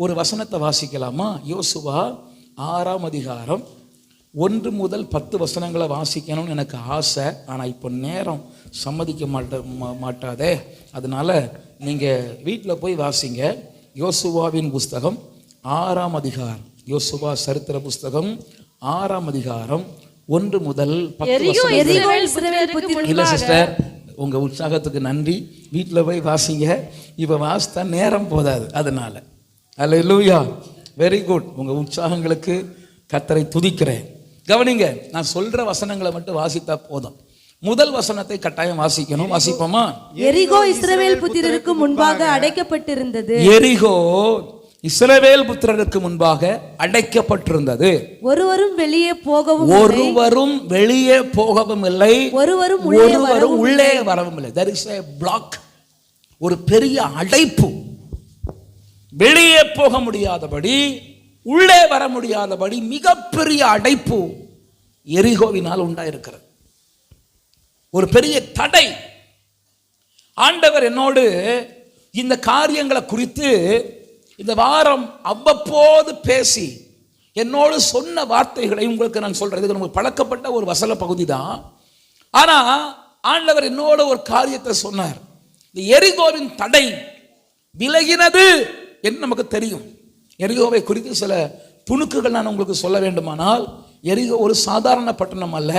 ஒரு வசனத்தை வாசிக்கலாமா? யோசுவா 6ஆம் அதிகாரம் 1 முதல் 10 வசனங்களை வாசிக்கணும்னு எனக்கு ஆசை. ஆனால் இப்போ நேரம் சம்மதிக்க மாட்டாதே. அதனால நீங்கள் வீட்டில் போய் வாசிங்க. யோசுவாவின் புஸ்தகம் 6ஆம் அதிகாரம், யோசுவா சரித்திர புஸ்தகம் 6ஆம் அதிகாரம் 1 முதல் 10 வசனங்கள். இல்லை சிஸ்டர், உங்கள் உற்சாகத்துக்கு நன்றி. வீட்டில் போய் வாசிங்க. இப்போ வாசித்தா நேரம் போதாது. அதனால அல்லேலூயா, வெரி குட். உங்கள் உற்சாகங்களுக்கு கர்த்தரை துதிக்கிறேன். கவனிங்க, நான் சொல்ற வசனங்களை மட்டும் வாசித்தா போதும். முதல் வசனத்தை கட்டாயம் வாசிக்கணும். வாசிப்போமா? எரிகோ இஸ்ரவேல் புத்திரருக்கு முன்பாக அடைக்கப்பட்டிருந்தது. எரிகோ இஸ்ரவேல் புத்திரருக்கு முன்பாக அடைக்கப்பட்டிருந்தது. ஒருவரும் வெளியே போகவும் இல்லை, ஒருவரும் உள்ளே வரவும் இல்லை. There is a block. ஒரு பெரிய அடைப்பு. வெளியே போக முடியாதபடி, உள்ளே வர முடியாதபடி மிகப்பெரிய அடைப்பு எரிகோவினால் உண்டாயிருக்கிறது. ஒரு பெரிய தடை. ஆண்டவர் என்னோடு இந்த காரியங்களை குறித்து இந்த வாரம் அவ்வப்போது பேசி என்னோடு சொன்ன வார்த்தைகளை உங்களுக்கு நான் சொல்றேன். இது நமக்கு பழக்கப்பட்ட ஒரு வசன பகுதி தான். ஆனா ஆண்டவர் என்னோட ஒரு காரியத்தை சொன்னார். இந்த எரிகோவின் தடை விலகினது என்று நமக்கு தெரியும். எரிகோவை குறித்து சில துணுக்குகள் நான் உங்களுக்கு சொல்ல வேண்டுமானால், எரிகோ ஒரு சாதாரண பட்டணம் அல்ல.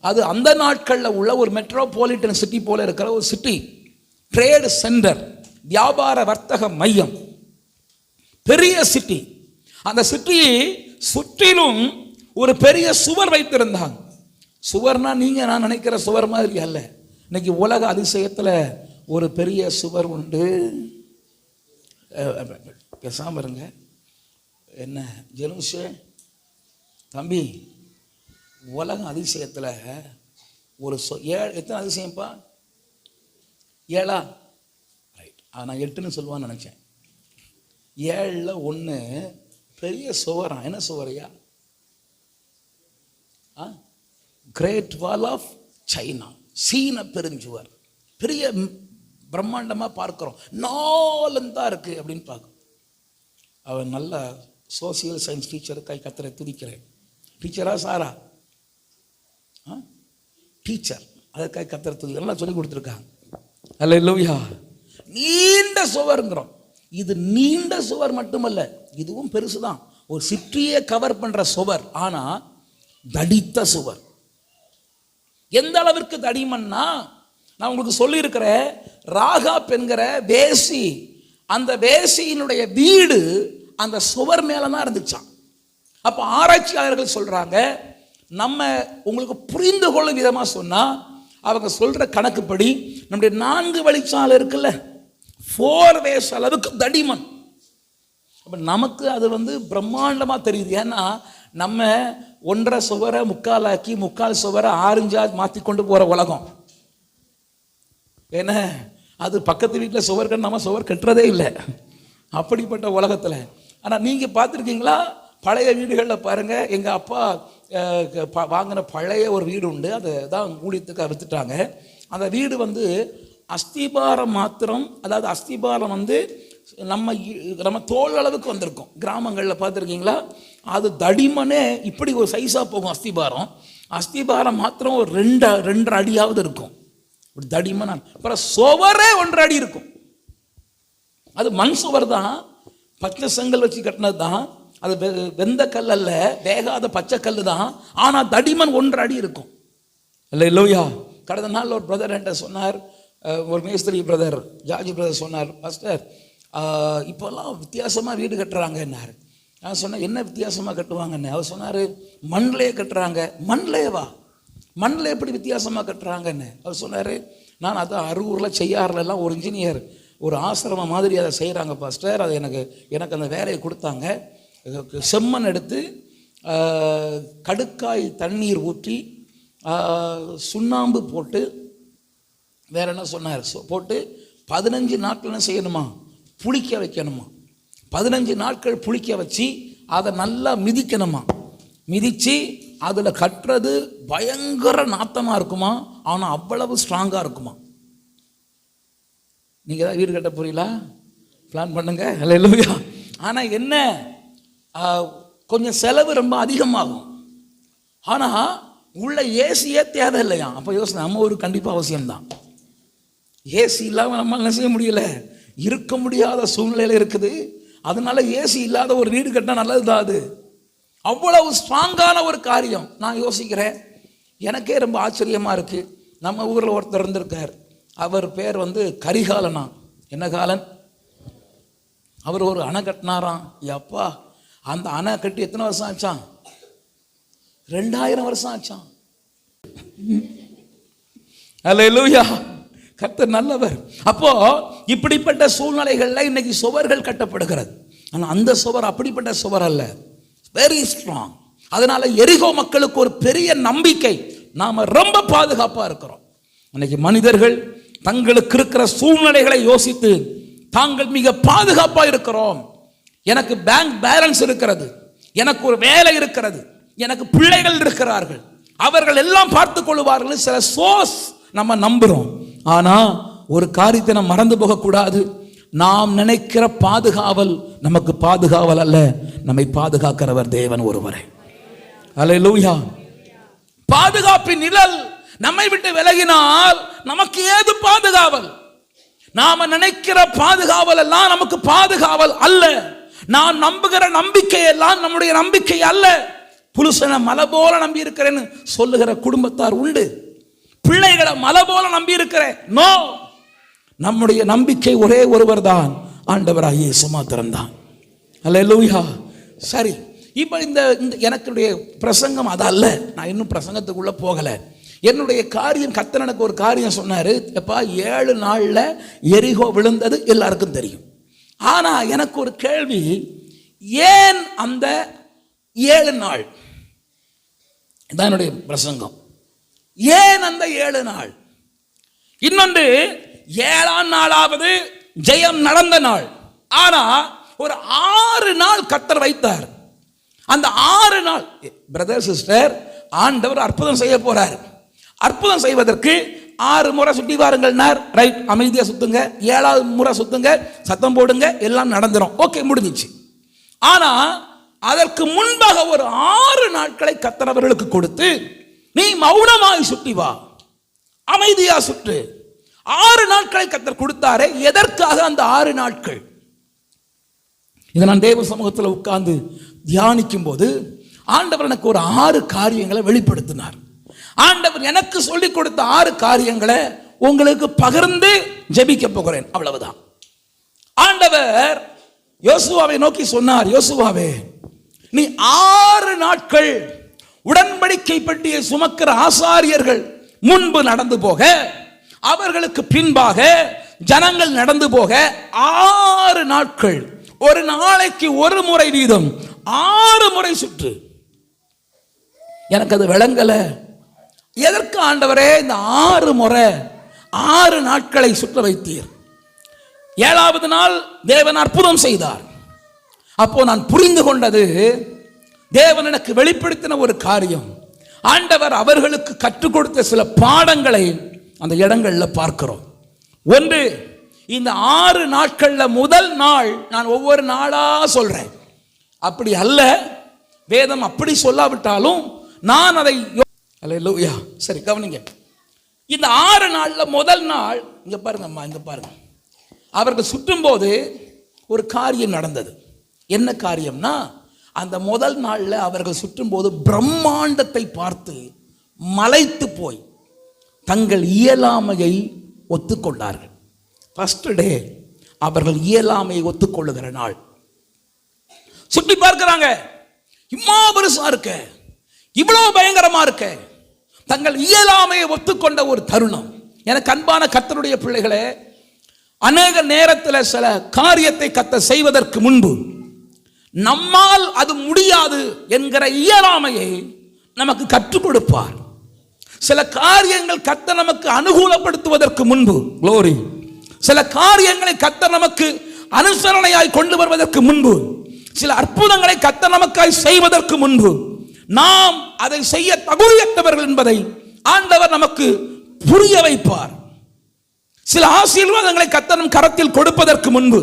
அது அந்த நாட்களில் உள்ள ஒரு மெட்ரோபாலிட்டன் சிட்டி போல இருக்கிற ஒரு சிட்டி, ட்ரேட் சென்டர், வியாபார வர்த்தக மையம், பெரிய சிட்டி. அந்த சிட்டியை சுற்றிலும் ஒரு பெரிய சுவர் வைத்திருந்தாங்க. சுவர்னா நீங்க நான் நினைக்கிற சுவர் மாதிரி அல்ல. இன்னைக்கு உலக அதிசயத்தில் ஒரு பெரிய சுவர் உண்டு. பேசாம இருங்க. என்ன ஜெனுஷே தம்பி, உலக அதிசயத்தில் ஒரு எத்தனை அதிசயம்ப்பா? 7 ரைட். நான் 8ன்னு சொல்லுவான்னு நினச்சேன். 7ல் 1 பெரிய சுவரா? என்ன சுவரையா? கிரேட் வால் ஆஃப் சைனா, சீன பெருஞ்சுவர். பெரிய பிரம்மாண்டமாக பார்க்குறோம். 4 தான் இருக்குது அப்படின்னு பார்க்குறோம். அவன் நல்ல சோசியல் சயின்ஸ் டீச்சருக்காய் கர்த்தரை துதிக்கிறேன். டீச்சரா சாரா? டீச்சர். அதற்காக கர்த்தரை துதிக்கிறேன். நல்லா சொல்லி கொடுத்துருக்காங்க. அல்லேலூயா. நீண்ட சுவருங்கிறோம். இது நீண்ட சுவர் மட்டுமல்ல, இதுவும் பெருசுதான். ஒரு சிட்டியே கவர் பண்ற சுவர். ஆனா தடித்த சுவர். எந்த அளவிற்கு தடிமன்னா, நான் உங்களுக்கு சொல்லி இருக்கிறேன், ராகாப் என்கிற வேசி, அந்த வேசியினுடைய வீடு அந்த சுவர் மேலதான் இருந்துச்சான். அப்ப ஆராய்ச்சியாளர்கள் சொல்றாங்க, நம்ம உங்களுக்கு புரிந்து கொள்ளும் விதமா சொன்னா, அவங்க சொல்ற கணக்குப்படி நம்முடைய 4 வழிச்சாலை இருக்குல்ல, 4 ways அளவுக்கு தடிமன். அப்ப நமக்கு அது பிரம்மாண்டமா தெரியுது. ஏன்னா நம்ம 1.5 சுவரை 3/4 ஆக்கி 3/4 சுவரை 6 இன்ச்சா மாத்தி கொண்டு போற உலகம். ஏன்னா அது பக்கத்து வீட்டில் சுவர் கட்டு, நம்ம சுவர் கட்டுறதே இல்லை அப்படிப்பட்ட உலகத்தில். ஆனால் நீங்கள் பார்த்துருக்கீங்களா? பழைய வீடுகளில் பாருங்கள். எங்கள் அப்பா வாங்கின பழைய ஒரு வீடு உண்டு. அதை தான் ஊழியத்துக்கு விற்றுட்டாங்க. அந்த வீடு அஸ்திபாரம் மாத்திரம், அதாவது அஸ்திபாரம் நம்ம தோல் அளவுக்கு வந்திருக்கும். கிராமங்களில் பார்த்துருக்கீங்களா? அது தடிமனே இப்படி ஒரு சைஸாக போகும் அஸ்திபாரம். அஸ்திபாரம் மாத்திரம் ஒரு 2.5 அடியாவது இருக்கும். ஒரு தடிமன். அப்புறம் சுவரே 1 அடி இருக்கும். அது மண் சுவர் தான், பச்சை செங்கல் வச்சு கட்டினது தான். அது வெந்த கல் அல்ல, வேகாத பச்சை கல் தான். ஆனால் தடிமன் 1 அடி இருக்கும். அல்லேலூயா. கடந்த நாள் ஒரு பிரதர் என்கிட்ட சொன்னார், ஒரு மேஸ்திரி பிரதர், ஜார்ஜ் பிரதர் சொன்னார், பாஸ்டர் இப்போல்லாம் வித்தியாசமாக வீடு கட்டுறாங்கன்னாரு. நான் சொன்னேன், என்ன வித்தியாசமாக கட்டுவாங்கன்னு. அவர் சொன்னார், மண்ணிலே கட்டுறாங்க. மண்ணிலேவா? மண்ணில் எப்படி வித்தியாசமாக கட்டுறாங்கன்னு அவர் சொன்னார். நான் அதான் அரூரில் செய்யாறுலாம் ஒரு இன்ஜினியர் ஒரு ஆசிரமம் மாதிரி அதை செய்கிறாங்க பாஸ்டர். அது எனக்கு அந்த வேலையை கொடுத்தாங்க. செம்மண் எடுத்து கடுக்காய் தண்ணீர் ஊற்றி சுண்ணாம்பு போட்டு, வேற என்ன சொன்னார், போட்டு 15 நாட்கள் என்ன செய்யணுமா? புளிக்க வைக்கணுமா. 15 நாட்கள் புளிக்க வச்சு அதை நல்லா மிதிக்கணுமா. மிதித்து அதில் கட்டுறது பயங்கர நாத்தமாக இருக்குமா. ஆனால் அவ்வளவு ஸ்ட்ராங்காக இருக்குமா. நீங்கள் தான் வீடு கட்ட போறீங்களா? பிளான் பண்ணுங்க. அல்லேலூயா. ஆனா என்ன, கொஞ்சம் செலவு ரொம்ப அதிகமாகும். ஆனா உள்ள ஏசியே தேவை இல்லையா? அப்போ யோசனை, நம்ம ஒரு கண்டிப்பாக அவசியம்தான். ஏசி இல்லாமல் நம்ம என்ன செய்ய முடியல, இருக்க முடியாத சூழ்நிலையில் இருக்குது. அதனால ஏசி இல்லாத ஒரு வீடு கட்டினா நல்லது தான். அது அவ்வளவு ஸ்ட்ராங்கான ஒரு காரியம். நான் யோசிக்கிறேன், எனக்கே ரொம்ப ஆச்சரியமா இருக்கு. நம்ம ஊரில் ஒருத்தர் இருந்திருக்கார், அவர் பேர் கரிகாலனா. என்ன காலன்? அவர் ஒரு அணை கட்டினாராம். அப்பா, அந்த அணை கட்டி எத்தனை வருஷம் ஆச்சான்? 2000 வருஷம் ஆச்சான். அல்லேலூயா, கர்த்தர் நல்லவர். அப்போ இப்படிப்பட்ட சூழ்நிலைகள்ல இன்னைக்கு சுவர்கள் கட்டப்படுகிறது. ஆனா அந்த சுவர் அப்படிப்பட்ட சுவர் அல்ல, வெரி ஸ்ட்ராங். அதனால எரிகோ மக்களுக்கு ஒரு பெரிய நம்பிக்கை, நாம ரொம்ப பாதுகாப்பா இருக்கிறோம். இன்னைக்கு மனிதர்கள் தங்களுக்கு இருக்கிற சூழ்நிலைகளை யோசித்து தாங்கள் மிக பாதுகாப்பா இருக்கிறோம். எனக்கு பேங்க் பேலன்ஸ் இருக்கிறது, எனக்கு ஒரு வேலை இருக்கிறது, எனக்கு பிள்ளைகள் இருக்கிறார்கள், அவர்கள் எல்லாம் பார்த்துக் கொள்வார்கள், சில சோர்ஸ் நம்ம நம்புறோம். ஆனா ஒரு காரியத்தை நம்ம மறந்து போக கூடாது. நாம் நினைக்கிற பாதுகாவல் நமக்கு பாதுகாவல் அல்ல, நம்மை பாதுகாக்கிறவர் தேவன் ஒருவரே. அல்லேலூயா. பாதுகாப்பின் நிழல் நம்மை விட்டு விலகினால் நமக்கு ஏது பாதுகாவல்? நாம நினைக்கிற பாதுகாவல் எல்லாம் நமக்கு பாதுகாவல் அல்ல. நான் நம்புகிற நம்பிக்கை எல்லாம் நம்முடைய நம்பிக்கை அல்ல. புருஷனை மலை போல நம்பி இருக்கிறேன்னு சொல்லுகிற குடும்பத்தார் உண்டு. பிள்ளைகளை மலை போல நம்பி இருக்கிறேன். நோ, நம்முடைய நம்பிக்கை ஒரே ஒருவர் தான், ஆண்டவராகிய இயேசு மாத்திரம் தான். அல்லேலூயா. சரி, இப்போ இந்த எனக்குடைய பிரசங்கம் அதல்ல. நான் இன்னும் பிரசங்கத்துக்குள்ள போகல. என்னுடைய காரியம், கர்த்தர் எனக்கு ஒரு காரியம் சொன்னாரு. எப்பா, 7 நாள்ல எரிகோ விழுந்தது எல்லாருக்கும் தெரியும். ஆனா எனக்கு ஒரு கேள்வி, ஏன் அந்த 7 நாள்? இதான் என்னுடைய பிரசங்கம். ஏன் அந்த 7 நாள்? இன்னொன்று, 7ஆம் நாளாவது ஜெயம் நடந்த நாள். ஆனா ஒரு 6 நாள் கர்த்தர் வைத்தார். அந்த 6 நாள் பிரதர் சிஸ்டர், ஆண்டவர் அற்புதம் செய்ய போறார். அற்புதம் செய்வதற்கு 6 முறை சுற்றி வாருங்கள். ரைட், அமைதியா சுத்துங்க. 7வது முறை சுத்துங்க, சத்தம் போடுங்க, எல்லாம் நடந்துரும். ஓகே, முடிஞ்சிச்சு. ஆனா அதற்கு முன்பாக ஒரு 6 நாட்களை கர்த்தர் அவர்களுக்கு கொடுத்து, நீ மௌனமாய் சுற்றி வா, அமைதியா சுற்று. 6 நாட்களை கர்த்தர் கொடுத்தாரே, எதற்காக அந்த 6 நாட்கள்? இதை நான் தேவ சமூகத்தில் உட்கார்ந்து தியானிக்கும் போது ஆண்டவர் எனக்கு ஒரு 6 காரியங்களை வெளிப்படுத்தினார். ஆண்டவர் எனக்கு சொல்லிக் கொடுத்த 6 காரியங்களை உங்களுக்கு பகிர்ந்து ஜெபிக்க போகிறேன், அவ்வளவுதான். ஆண்டவர் யோசுவாவை நோக்கி சொன்னார், யோசுவாவே, நீ 6 நாட்கள் உடன்படிக்கை பெட்டியை சுமக்கிற ஆசாரியர்கள் முன்பு நடந்து போக, அவர்களுக்கு பின்பாக ஜனங்கள் நடந்து போக 6 நாட்கள், ஒரு நாளைக்கு 1 முறை வீதம் 6 முறை சுற்று. எனக்கு அது விளங்கல. எதற்கு ஆண்டவரே இந்த 6 முறை 6 நாட்களை சுற்ற வைத்தீர்? 7வது நாள் தேவன் அற்புதம் செய்தார். அப்போ நான் புரிந்து கொண்டது, தேவன் எனக்கு வெளிப்படுத்தின ஒரு காரியம். ஆண்டவர் அவர்களுக்கு கற்றுக் கொடுத்த சில பாடங்களை அந்த இடங்கள்ல பார்க்கிறோம். ஒன்று, இந்த 6 நாட்கள்ல முதல் நாள் நான் ஒவ்வொரு நாளா சொல்றேன். அப்படி அல்ல, வேதம் அப்படி சொல்லாவிட்டாலும் நான் அதை, அல்லேலூயா. சரி, கவனிங்க. இந்த 6 நாள்ல முதல் நாள், இங்க பாருங்கம்மா, இங்க பாருங்க. அவர்கள் சுற்றும் போது ஒரு காரியம் நடந்தது. என்ன காரியம்னா, அந்த முதல் நாள்ல அவர்கள் சுற்றும் போது பிரம்மாண்டத்தை பார்த்து மலைத்து போய் தங்கள் இயலாமையை ஒத்துக்கொண்டார்கள். ஃபர்ஸ்ட் டே அவர்கள் இயலாமையை ஒத்துக்கொள்ளுகிற நாள். சுற்றி பார்க்கிறாங்க, இம்மா பெருசா இருக்க, இவ்வளவு பயங்கரமா இருக்க. தங்கள் இயலாமையை ஒத்துக்கொண்ட ஒரு தருணம். எனக்கு அன்பான கர்த்தருடைய பிள்ளைகளே, அநேக நேரத்தில் சில காரியத்தை கர்த்தர் செய்வதற்கு முன்பு நம்மால் அது முடியாது என்கிற இயலாமையை நமக்கு கற்றுக் கொடுப்பார். சில காரியங்கள் கர்த்தர் நமக்கு அனுகூலப்படுத்துவதற்கு முன்பு, குளோரி, சில காரியங்களை கர்த்தர் நமக்கு அனுசரணையாய் கொண்டு வருவதற்கு முன்பு, சில அற்புதங்களை கர்த்தர் நமக்காய் செய்வதற்கு முன்பு, நாம் அதை செய்ய தகுதியற்றவர்கள் என்பதை ஆண்டவர் நமக்கு புரிய வைப்பார். சில ஆசீர்வாதங்களை கர்த்தர் நம் கரத்தில் கொடுப்பதற்கு முன்பு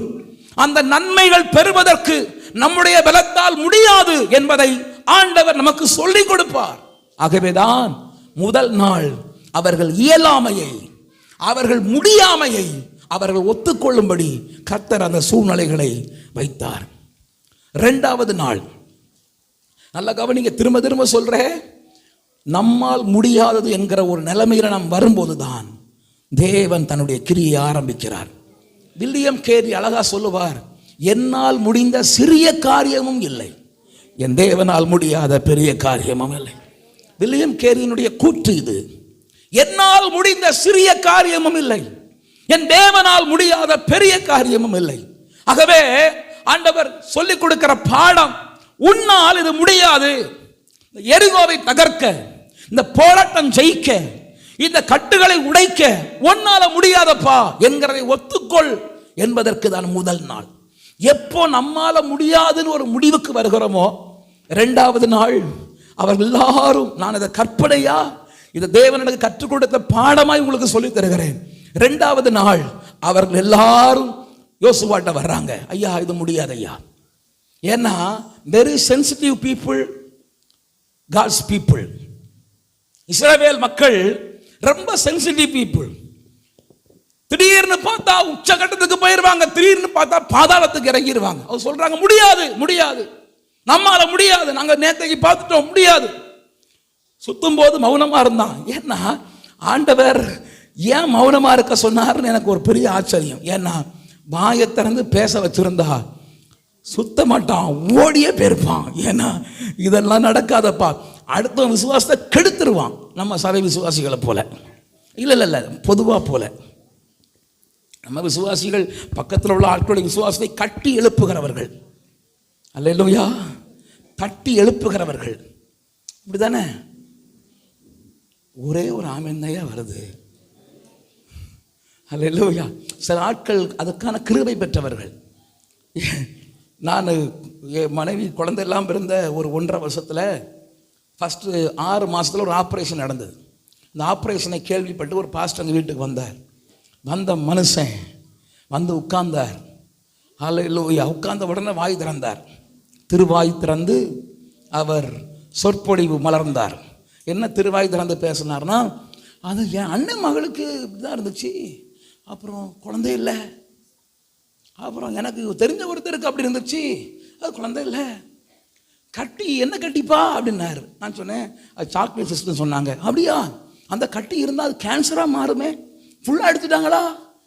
அந்த நன்மைகள் பெறுவதற்கு நம்முடைய பலத்தால் முடியாது என்பதை ஆண்டவர் நமக்கு சொல்லிக் கொடுப்பார். ஆகவேதான் முதல் நாள் அவர்கள் இயலாமையை, அவர்கள் முடியாமையை அவர்கள் ஒத்துக்கொள்ளும்படி கர்த்தர் அந்த சூழ்நிலைகளை வைத்தார். இரண்டாவது நாள், நல்ல கவனிங்க, திரும்ப திரும்ப சொல்றேன், நம்மால் முடியாதது என்கிற ஒரு நிலைமையில நாம் வரும்போதுதான் தேவன் தன்னுடைய கிரியை ஆரம்பிக்கிறார். வில்லியம் கேரி அழகா சொல்லுவார், என்னால் முடிந்த சிறிய காரியமும் இல்லை, என் தேவனால் முடியாத பெரிய காரியமும் இல்லை. வில்லியம் கேரியினுடைய கூற்று இது. என்னால் முடிந்த சிறிய காரியமும் இல்லை, என் தேவனால் முடியாத பெரிய காரியமும் இல்லை. ஆகவே ஆண்டவர் சொல்லிக் கொடுக்கிற பாடம், உன்னால் இது முடியாது, எரிகோவை தகர்க்க, இந்த போராட்டம் ஜெயிக்க, இந்த கட்டுகளை உடைக்க உன்னால முடியாதப்பா என்கிறதை ஒத்துக்கொள் என்பதற்கு தான் முதல் நாள். எப்போ நம்மால முடியாதுன்னு ஒரு முடிவுக்கு வருகிறோமோ, இரண்டாவது நாள் அவர்கள் எல்லாரும், நான் இதை கற்பனையா, இதை தேவன் எனக்கு கற்றுக் கொடுத்த பாடமாய் உங்களுக்கு சொல்லி தருகிறேன். இரண்டாவது நாள் அவர்கள் எல்லாரும் யோசுவாட்ட வர்றாங்க, ஐயா இது முடியாது ஐயா. ஏன்னா very sensitive people, God's people. இஸ்ரவேல் மக்கள் ரொம்ப சென்சிட்டிவ் பீப்புள். திடீர்னு பார்த்தா உச்சகட்டத்துக்கு போயிருவாங்க, திடீர்னு பார்த்தா பாதாளத்துக்கு இறங்கிடுவாங்க. அவங்க சொல்றாங்க முடியாது முடியாது, நம்மால முடியாது, நாங்க நேத்தைக்கு பார்த்துட்டோம், முடியாது. சுத்தும் போது மௌனமா இருந்தான். ஏன்னா ஆண்டவர் ஏன் மௌனமா இருக்க சொன்னார்னு எனக்கு ஒரு பெரிய ஆச்சரியம். ஏன்னா வாயை திறந்து பேச வச்சிருந்தா சுத்த மாட்டான், ஓடியே போயிருப்பான். ஏன்னா இதெல்லாம் நடக்காதப்பா, அடுத்த விசுவாசத்தை கெடுத்துருவான். நம்ம சபை விசுவாசிகளை போல இல்லை இல்லை இல்லை, பொதுவாக போல நம்ம விசுவாசிகள் பக்கத்தில் உள்ள ஆட்களுடைய விசுவாசத்தை கட்டி எழுப்புகிறவர்கள். அல்லேலூயா, தட்டி எழுப்புகிறவர்கள். இப்படிதானே? ஒரே ஒரு ஆமென்னையா வருது. அல்லேலூயா. சில ஆட்கள் அதுக்கான கிருபை பெற்றவர்கள். நான் என் மனைவி குழந்தை எல்லாம் பிறந்த ஒரு 1.5 வருஷத்தில் ஃபஸ்ட்டு 6 மாதத்தில் ஒரு ஆப்ரேஷன் நடந்தது. இந்த ஆப்ரேஷனை கேள்விப்பட்டு ஒரு பாஸ்டர் எங்கள் வீட்டுக்கு வந்தார். வந்த மனுஷன் வந்து உட்கார்ந்தார். அல்லேலூயா. உட்கார்ந்த உடனே வாய் திறந்தார். திருவாய் திறந்து அவர் சொற்பொழிவு மலர்ந்தார். என்ன திருவாய் திறந்து பேசினார்னா, அது என் அண்ணன் மகளுக்கு இப்படிதான் இருந்துச்சு, அப்புறம் குழந்தை இல்லை, அப்புறம் எனக்கு தெரிஞ்ச ஒருத்தருக்கு அப்படி இருந்துச்சு, அது குழந்தை இல்லை, கட்டி என்ன கட்டிப்பா அப்படின்னாரு. நான் சொன்னேன் அது சாக்லேட் சிஸ்டம் சொன்னாங்க. அப்படியா? அந்த கட்டி இருந்தால் அது கேன்சராக மாறுமே, ஃபுல்லாக எடுத்துட்டாங்களா?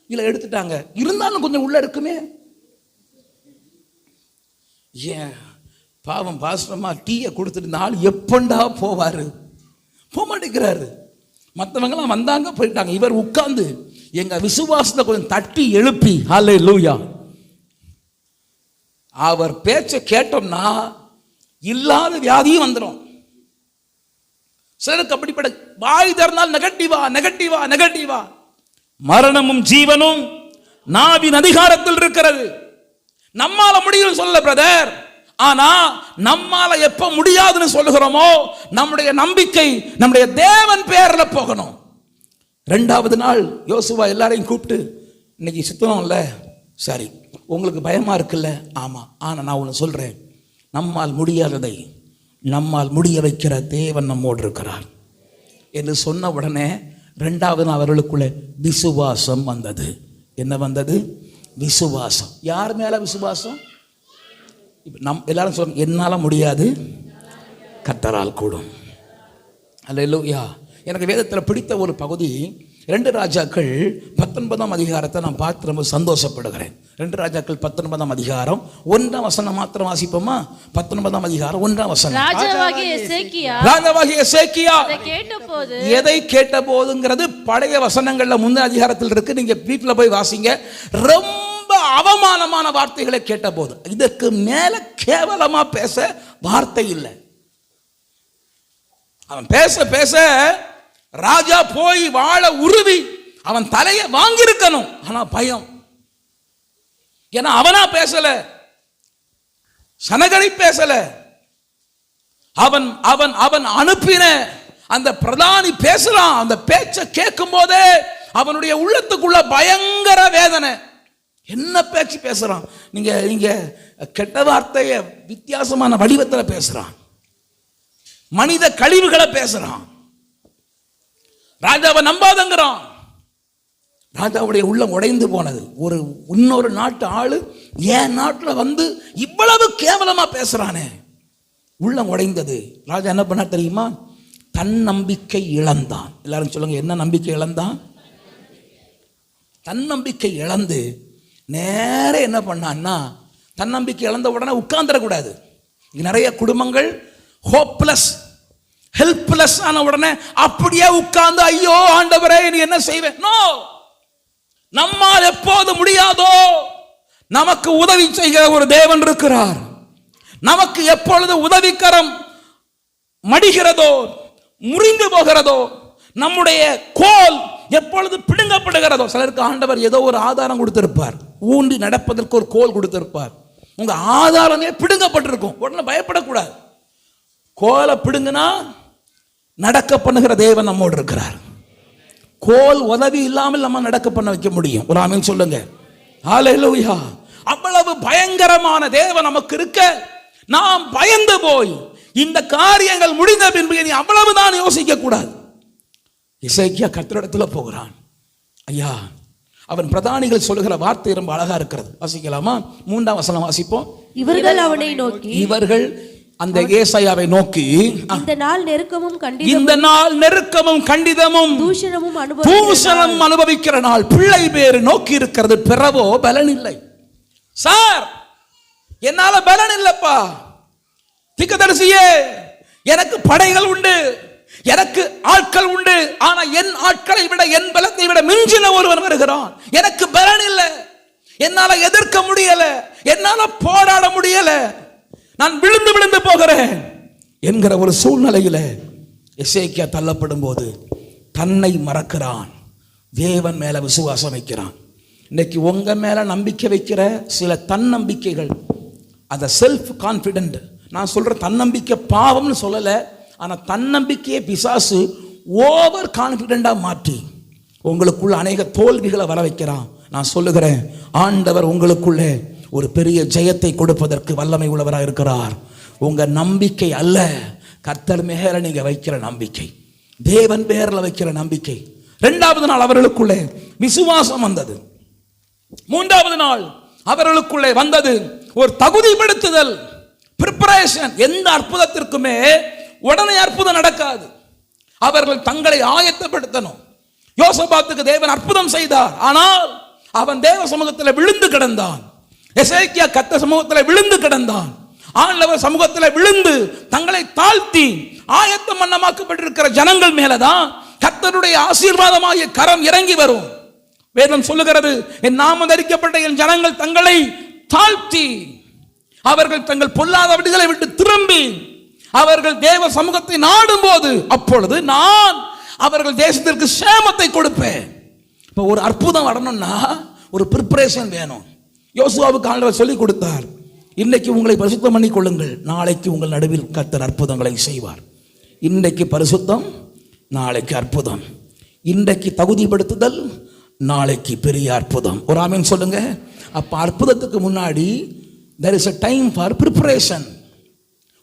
இல்லை எடுத்துட்டாங்க, இருந்தாலும் கொஞ்சம் உள்ள இருக்குமே. ஏன் பாவம் பாஸ்டமா டீயை கொடுத்துட்டு இந்த ஆள் எப்பண்டா போவார், போக மாட்டேங்கிறாரு. மற்றவங்களாம் வந்தாங்க போயிட்டாங்க, இவர் உட்கார்ந்து எங்க விசுவாசத்தை கொஞ்சம் தட்டி எழுப்பி, ஹல்லேலூயா, அவர் பேச்சை கேட்டோம்னா இல்லாத வியாதியும் வந்துடும். சிலருக்கு அப்படிப்பட்ட வாய் திறந்தால் நெகட்டிவா நெகட்டிவா நெகட்டிவா. மரணமும் ஜீவனும் நாவின் அதிகாரத்தில் இருக்கிறது. நம்மால முடியும் சொல்ல பிரதர், ஆனா நம்மால எப்ப முடியாதுன்னு சொல்லுகிறோமோ நம்முடைய நம்பிக்கை நம்முடைய தேவன் பேர்ல போகணும். 2வது நாள் யோசுவா எல்லாரையும் கூப்பிட்டு, இன்னைக்கு சுத்தம் இல்லை, சரி உங்களுக்கு பயமா இருக்குல்ல, ஆமா, ஆனா நான் ஒன்று சொல்றேன், நம்மால் முடியாததை நம்மால் முடிய வைக்கிற தேவன் நம்மோடு இருக்கிறார் என்று சொன்ன உடனே 2வது நாள் அவர்களுக்குள்ள விசுவாசம் வந்தது. என்ன வந்தது? விசுவாசம். யார் மேல விசுவாசம்? எல்லாரும் சொல்லுங்க, என்னால முடியாது, கர்த்தரால் கூடும். அல்லேலூயா. எனக்கு வேதத்தில் பிடித்த ஒரு பகுதி 2 ராஜாக்கள் 19ஆம் அதிகாரத்தை நான் பார்த்து ரொம்ப சந்தோஷப்படுகிறேன். 2 ராஜாக்கள் 19ஆம் அதிகாரம் 1ஆம் வசனம் மாத்திரம் வாசிப்போமா? 19ஆம் அதிகாரம் 1ஆம் வசனம். ராஜாவாகிய எசேக்கியா எதை கேட்டபோதுங்கிறது பழைய வசனங்கள்ல முந்தின அதிகாரத்தில் இருக்கு. நீங்க வீட்டில் போய் வாசிங்க. ரொம்ப அவமானமான வார்த்தைகளை கேட்டபோது, இதற்கு மேல கேவலமா பேச வார்த்தை இல்லை. அவன் பேச பேச ராஜா போய் வாழ உருவி அவன் தலையை வாங்கியிருக்கணும். ஆனா பயம். ஏன்னா அவனா பேசல, சனகரி பேசல, அவன் அவன் அவன் அனுப்பின அந்த பிரதானி பேசலாம். அந்த பேச்சை கேட்கும் போதே அவனுடைய உள்ளத்துக்குள்ள பயங்கர வேதனை. என்ன பேச்சு பேசுறான். நீங்க கெட்ட வார்த்தைய வித்தியாசமான வடிவத்தில் பேசுறான். மனித கழிவுகளை பேசுறான். ராஜாவை நம்பாதங்கிறான். ராஜாவுடைய உள்ளம் உடைந்து போனது. ஒரு இன்னொரு நாட்டு ஆளு என் நாட்டில் வந்து இவ்வளவு கேவலமா பேசுறானே, உள்ளம் உடைந்தது. ராஜா என்ன பண்ணா தெரியுமா? தன்னம்பிக்கை இழந்தான். எல்லாரும் சொல்லுங்க, என்ன நம்பிக்கை இழந்தான்? தன்னம்பிக்கை இழந்து நேர என்ன பண்ணான்னா, தன்னம்பிக்கை இழந்த உடனே உட்கார்ந்துடக்கூடாது. நிறைய குடும்பங்கள் ஹோப்லெஸ் ஹெல்ப்லெஸ் ஆன உடனே அப்படியே உட்கார்ந்து ஐயோ ஆண்டவரே நீ என்ன செய்வேன்? நோ, நம்மால் எப்போது முடியாதோ நமக்கு உதவி செய்கிற ஒரு தேவன் இருக்கிறார். நமக்கு எப்பொழுது உதவிக்கரம் மடிகிறதோ முறிந்து போகிறதோ, நம்முடைய கோல் எப்பொழுது பிடுங்கப்படுகிறதோ, சிலருக்கு ஆண்டவர் ஏதோ ஒரு ஆதாரம் கொடுத்திருப்பார், ஊண்டி நடப்பதற்கு ஒரு கோல் கொடுத்திருப்பார். உங்க ஆதாரமே பிடுங்கப்பட்டிருக்கும். உடனே பயப்படக்கூடாது. கோலை பிடுங்கினா நடக்க பண்ணுகிற தேவன் நம்மோடு இருக்கிறார். கோல் உதவி இல்லாமல் நம்ம நடக்க பண்ண வைக்க முடியும். ஒரு ஆமென் சொல்லுங்க. ஹல்லேலூயா. அவ்வளவு பயங்கரமான தேவன் நமக்கு இருக்க நாம் பயந்து போய் இந்த காரியங்கள் முடிந்த பின்பு நீ அவ்வளவுதான் யோசிக்க கூடாது. எசேக்கியா கர்த்தரிடத்துல போகிறான். ஐயா, அவன் பிரதானிகள் சொல்லுகிற வார்த்தை ரொம்ப அழகா இருக்கிறது. வாசிக்கலாமா? 3ஆம் வசனம் வாசிப்போம். இவர்கள் அவனை நோக்கி, இவர்கள் அந்த ஏசாயாவை நோக்கி, இந்த நாள் நெருக்கமும் கண்டிதமும் தூஷணம் அனுபவிக்கிற நாள், பிள்ளை பேரு நோக்கி இருக்கிறது, பிறவோ பலன் இல்லை. சார், என்னால பலன் இல்லப்பா. தீர்க்கதரிசியே, எனக்கு படைகள் உண்டு, எனக்கு ஆட்கள் உண்டு, ஆனா என் ஆட்களை விட என் பலத்தை விட மிஞ்சின ஒருவன் வருகிறான். எனக்கு பலன் இல்லை, என்னால எதிர்க்க முடியல, என்னால போராட முடியல, நான் விழுந்து விழுந்து போகிறேன் என்கிற ஒரு சூழ்நிலையில எசேக்கியா தள்ளப்படும் போது தன்னை மறக்கிறான், தேவன் மேல விசுவாசம் வைக்கிறான். இன்னைக்கு உங்க மேல நம்பிக்கை வைக்கிற சில தன்னம்பிக்கைகள், அந்த செல்ஃப் கான்பிடென்ட், நான் சொல்ற தன்னம்பிக்கை பாவம்னு சொல்லல, ஆனா தன்னம்பிக்கையை பிசாசு ஓவர் கான்பிடென்டா மாற்றி உங்களுக்குள்ள அநேக தோல்விகளை வர வைக்கிறான். நான் சொல்லுகிறேன், ஆண்டவர் உங்களுக்குள்ளே ஒரு பெரிய ஜெயத்தை கொடுப்பதற்கு வல்லமை உள்ளவராக இருக்கிறார். உங்க நம்பிக்கை அல்ல, கர்த்தர் மேல நீங்க வைக்கிற நம்பிக்கை, தேவன் பேர்ல வைக்கிற நம்பிக்கை. 2வது நாள் அவர்களுக்குள்ளே விசுவாசம் வந்தது. 3வது நாள் அவர்களுக்குள்ளே வந்தது ஒரு தகுதிப்படுத்துதல், பிரிப்பரேஷன். எந்த அற்புதத்திற்குமே உடனே அற்புதம் நடக்காது. அவர்கள் தங்களை ஆயத்தப்படுத்தணும். யோசபாத்துக்கு தேவன் அற்புதம் செய்தார், ஆனால் அவன் தேவ சமூகத்தில் விழுந்து கிடந்தான். எசேக்கியா கர்த்தர் சமூகத்தில் விழுந்து கிடந்தான். ஆண்டவர் சமூகத்தில் விழுந்து தங்களை தாழ்த்தி ஆயத்த மன்னமாக்கப்பட்டிருக்கிற ஜனங்கள் மேலதான் கர்த்தருடைய ஆசீர்வாதமாகிய கரம் இறங்கி வரும். வேதம் சொல்லுகிறது, என் நாமம் தரிக்கப்பட்ட என் ஜனங்கள் தங்களை தாழ்த்தி அவர்கள் தங்கள் பொல்லாத வழிகளை விட்டு திரும்பி அவர்கள் தேவ சமூகத்தை நாடும் போது அப்பொழுது நான் அவர்கள் தேசத்திற்கு சேமத்தை கொடுப்பேன். இப்போ ஒரு அற்புதம் வரணும்னா ஒரு பிரிப்பரேஷன் வேணும். யோசுவாவுக்கு ஆண்டவர் சொல்லிக் கொடுத்தார், இன்னைக்கு உங்களை பரிசுத்தம் பண்ணி கொள்ளுங்கள், நாளைக்கு உங்கள் நடுவில் கர்த்தர் அற்புதங்களை செய்வார். இன்றைக்கு பரிசுத்தம், நாளைக்கு அற்புதம். இன்றைக்கு தகுதிப்படுத்துதல், நாளைக்கு பெரிய அற்புதம். ஒரு ஆமென் சொல்லுங்க. அப்ப அற்புதத்துக்கு முன்னாடி there is a time for preparation.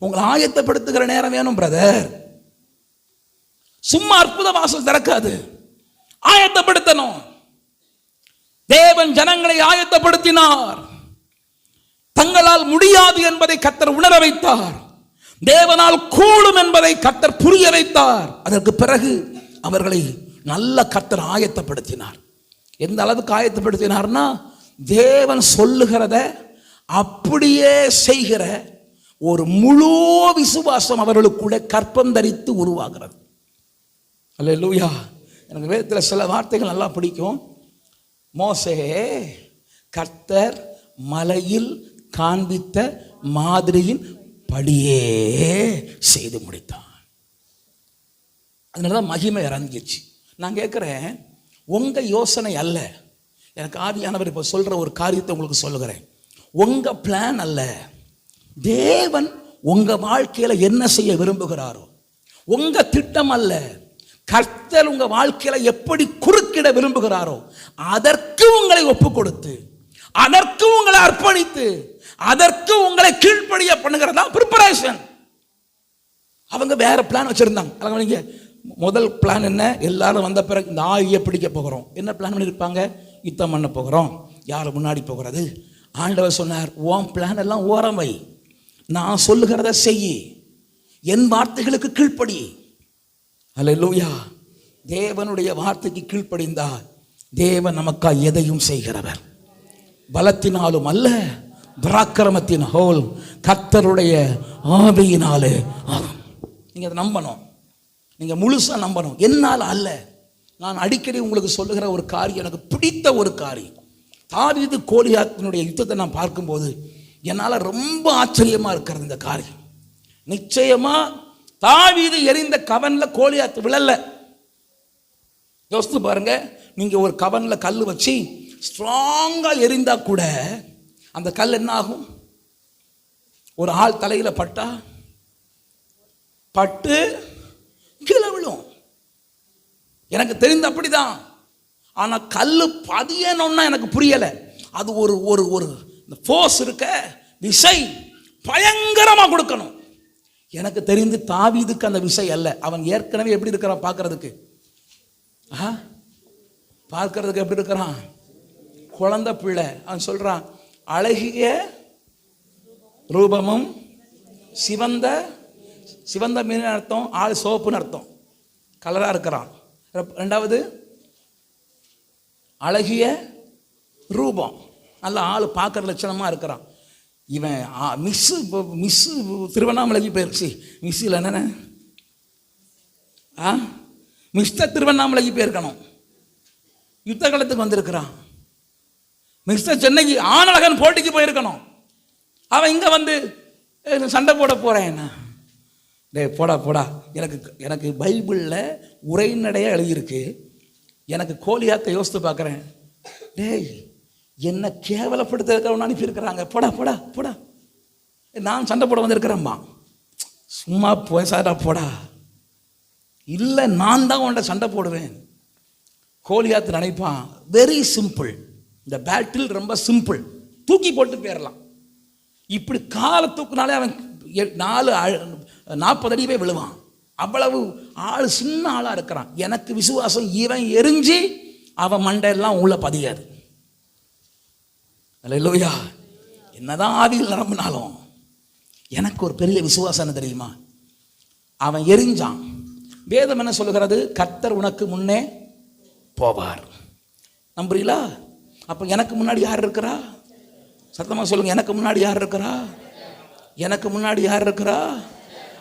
உங்களை ஆயத்தப்படுத்துகிற நேரம் வேணும் பிரதர். சும்மா அற்புத வாசல் திறக்காது, ஆயத்தப்படுத்தணும். தேவன் ஜனங்களை ஆயத்தப்படுத்தினார். தங்களால் முடியாது என்பதை கர்த்தர் உணர வைத்தார். தேவனால் கூடும் என்பதை கர்த்தர் புரிய வைத்தார். அதற்கு பிறகு அவர்களை நல்ல கர்த்தர் ஆயத்தப்படுத்தினார். எந்த அளவுக்கு ஆயத்தப்படுத்தினார்னா, தேவன் சொல்லுகிறத அப்படியே செய்கிற ஒரு முழு விசுவாசம் அவர்களுக்குள்ள கற்பம் தரித்து உருவாகிறது. அல்லேலூயா. எனக்கு வேதத்தில் சில வார்த்தைகள் நல்லா பிடிக்கும். மோசே கர்த்தர் மலையில் காண்பித்த மாதிரியின் படியே செய்து முடித்தான். அதனாலதான் மகிமை இறங்கிச்சு. நான் கேட்கிறேன், உங்க யோசனை அல்ல, எனக்கு ஆவியானவர் இப்ப சொல்ற ஒரு காரியத்தை உங்களுக்கு சொல்லுகிறேன். உங்க பிளான் அல்ல, தேவன் உங்க வாழ்க்கையில என்ன செய்ய விரும்புகிறாரோ, உங்க திட்டம் அல்ல, கர்த்தர் உங்க வாழ்க்கையில எப்படி குறுக்கிட விரும்புகிறாரோ அதற்கு உங்களை ஒப்பு கொடுத்து அதற்கு உங்களை அர்ப்பணித்து அதற்கு உங்களை கீழ்ப்படிய பண்ணுகிறதா ப்ரிப்பரேஷன். அவங்க வேற பிளான் வச்சிருந்தாங்க. முதல் பிளான் என்ன? எல்லாரும் வந்த பிறகு இந்த ஆவியை பிடிக்க போகிறோம். என்ன பிளான் பண்ணியிருப்பாங்க? யுத்தம் பண்ண போகிறோம், யார் முன்னாடி போகிறது. ஆண்டவர் சொன்னார், உன் பிளான் எல்லாம் ஓரம் வை, நான் சொல்லுகிறத செய், என் வார்த்தைகளுக்கு கீழ்ப்படி. அல்லேலூயா. தேவனுடைய வார்த்தைக்கு கீழ்ப்படிந்தால் தேவன் நமக்கா எதையும் செய்கிறவர். பலத்தினாலும் அல்ல, பராக்கிரமத்தின் ஹோல் கர்த்தருடைய ஆவியினாலே ஆகும். நீங்கள் அதை நம்பணும், நீங்கள் முழுசாக நம்பணும். என்னால் அல்ல. நான் அடிக்கடி உங்களுக்கு சொல்லுகிற ஒரு காரியம், எனக்கு பிடித்த ஒரு காரியம், தாவீது கோலியாத்தினுடைய யுத்தத்தை நான் பார்க்கும்போது என்னால் ரொம்ப ஆச்சரியமாக இருக்கிறது இந்த காரியம். நிச்சயமாக தாவீது எறிந்த கவனில் கோலியாத்து விழல. யோசித்து பாருங்க, நீங்கள் ஒரு கவனில் கல் வச்சு ஸ்ட்ராங்காக எரிந்தா கூட அந்த கல் என்ன ஆகும்? ஒரு ஆள் தலையில் பட்டு கீழே விழும். எனக்கு தெரிந்த அப்படிதான். ஆனால் கல் பதியணும்னா எனக்கு புரியலை. அது ஒரு ஒரு ஒரு ஃபோர்ஸ் இருக்க, விசை பயங்கரமாக கொடுக்கணும். எனக்கு தெரிந்து தாவீதுக்கு அந்த விசை அல்ல. அவன் ஏற்கனவே எப்படி இருக்கிறான் பார்க்கறதுக்கு? எப்படி இருக்கிறான்? குழந்தை பிள்ளை. அவன் சொல்றான், அழகிய ரூபமும் சிவந்த மீன் அர்த்தம், ஆள் சோப்புன்னு அர்த்தம், கலரா இருக்கிறான். ரெண்டாவது அழகிய ரூபம், நல்ல ஆள் பார்க்குற லட்சணமாக இருக்கிறான். இவன் மிஸ்ஸு திருவண்ணாமலைக்கு போயிருச்சு. மிஸ்ஸில் என்னென்ன மிஸ்டர் திருவண்ணாமலைக்கு போயிருக்கணும். யுத்த காலத்துக்கு வந்திருக்கிறான். மிஸ்டர் சென்னைக்கு ஆனழகன் போட்டிக்கு போயிருக்கணும். அவன் இங்கே வந்து சண்டை போட போகிறேன். டே போடா. எனக்கு பைபிளில் உரைநடையாக எழுதியிருக்கு. எனக்கு கோலியாத்தை யோசித்து பார்க்குறேன். டேய், என்ன கேவலப்படுத்த அனுப்பியிருக்கிறாங்க. போடா. நான் சண்டை போட வந்திருக்கிறேம்மா. சும்மா பேசாடா போடா. இல்லை, நான் தான் உன்ட சண்டை போடுவேன். கோலியாத்து நினைப்பான், வெரி சிம்பிள், இந்த பேட்டில் ரொம்ப சிம்பிள், தூக்கி போட்டு போயிடலாம். இப்படி காலை தூக்குனாலே அவன் 40 அடி போய் விழுவான். அவ்வளவு ஆள் சின்ன ஆளாக இருக்கிறான். எனக்கு விசுவாசம், இவன் எரிஞ்சு அவன் மண்டையெல்லாம் உள்ள பதியாது. அல்லேலூயா. என்னதான் ஆவியில் நிரம்பினாலும் எனக்கு ஒரு பெரிய விசுவாசம் என்ன தெரியுமா? அவன் எரிஞ்சான். வேதம் என்ன சொல்லுகிறது? கர்த்தர் உனக்கு முன்னே போவார். நம்புறீங்களா? அப்போ எனக்கு முன்னாடி யார் இருக்கிறா? சத்தமாக சொல்லுங்க, எனக்கு முன்னாடி யார் இருக்கிறா? எனக்கு முன்னாடி யார் இருக்கிறா?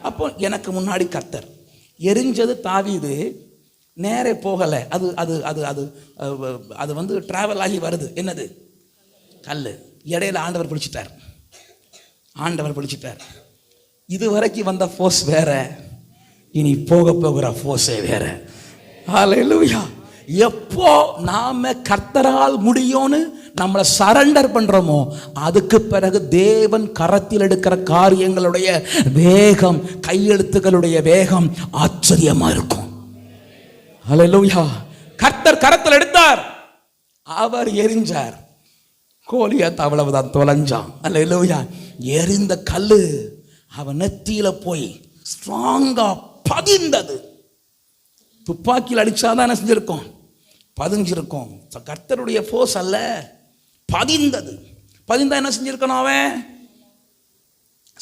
அப்போ எனக்கு முன்னாடி கர்த்தர். எரிஞ்சது தாவீது, நேரே போகலை. அது அது அது அது அது வந்து டிராவல் ஆகி வருது. என்னது? கல். இடையில ஆண்டவர் பிடிச்சிட்டார். இதுவரைக்கும் வந்த ஃபோர்ஸ் வேற, இனி போகிற ஃபோர்ஸே வேற. ஹல்லேலூயா. எப்போ நாம கர்த்தரால் முடியும்னு நம்மளை சரண்டர் பண்றோமோ, அதுக்கு பிறகு தேவன் கரத்தில் எடுக்கிற காரியங்களுடைய வேகம், கையெழுத்துக்களுடைய வேகம் ஆச்சரியமா இருக்கும். ஹல்லேலூயா. கர்த்தர் கரத்தில் எடுத்தார், அவர் எரிஞ்சார். கோலியாத் அவ்வளவுதான், தொலைஞ்சான். அல்லேலூயா. எரிந்த கல்லு அவன் நெத்தியில போய் ஸ்ட்ராங்கா பதிந்தது. துப்பாக்கியில் அடிச்சாதான் என்ன செஞ்சிருக்கும்? பதிஞ்சிருக்கும். கர்த்தருடைய ஃபோர்ஸ் அல்ல, பதிந்தது. பதிந்தா என்ன செஞ்சிருக்கணும்? அவன்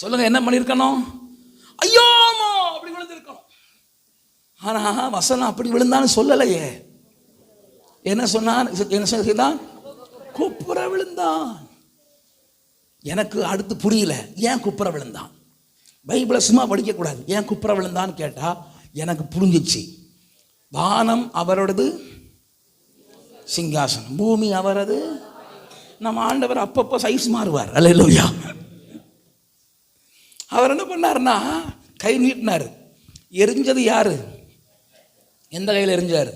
சொல்லுங்க, என்ன பண்ணிருக்கணும்? ஐயோமா அப்படி விழுந்திருக்கணும். ஆனா வசனம் அப்படி விழுந்தான்னு சொல்லலையே. என்ன சொன்னான்? என்ன செய்தான்? குப்புற விழுந்தான். எனக்கு அடுத்து புரியல, ஏன் குப்புற விழுந்தான்? பைபிளை சும்மா படிக்கக்கூடாது. ஏன் குப்புற விழுந்தான்னு கேட்டா எனக்கு புரிஞ்சிச்சு. வானம் அவரோடது சிங்காசனம், பூமி அவரது. நம்ம ஆண்டவர் அப்பப்போ சைஸ் மாறுவார். அல்லேலூயா. அவர் என்ன பண்ணாருன்னா, கை நீட்டினார். எரிஞ்சது யாரு? எந்த கையில் எரிஞ்சாரு?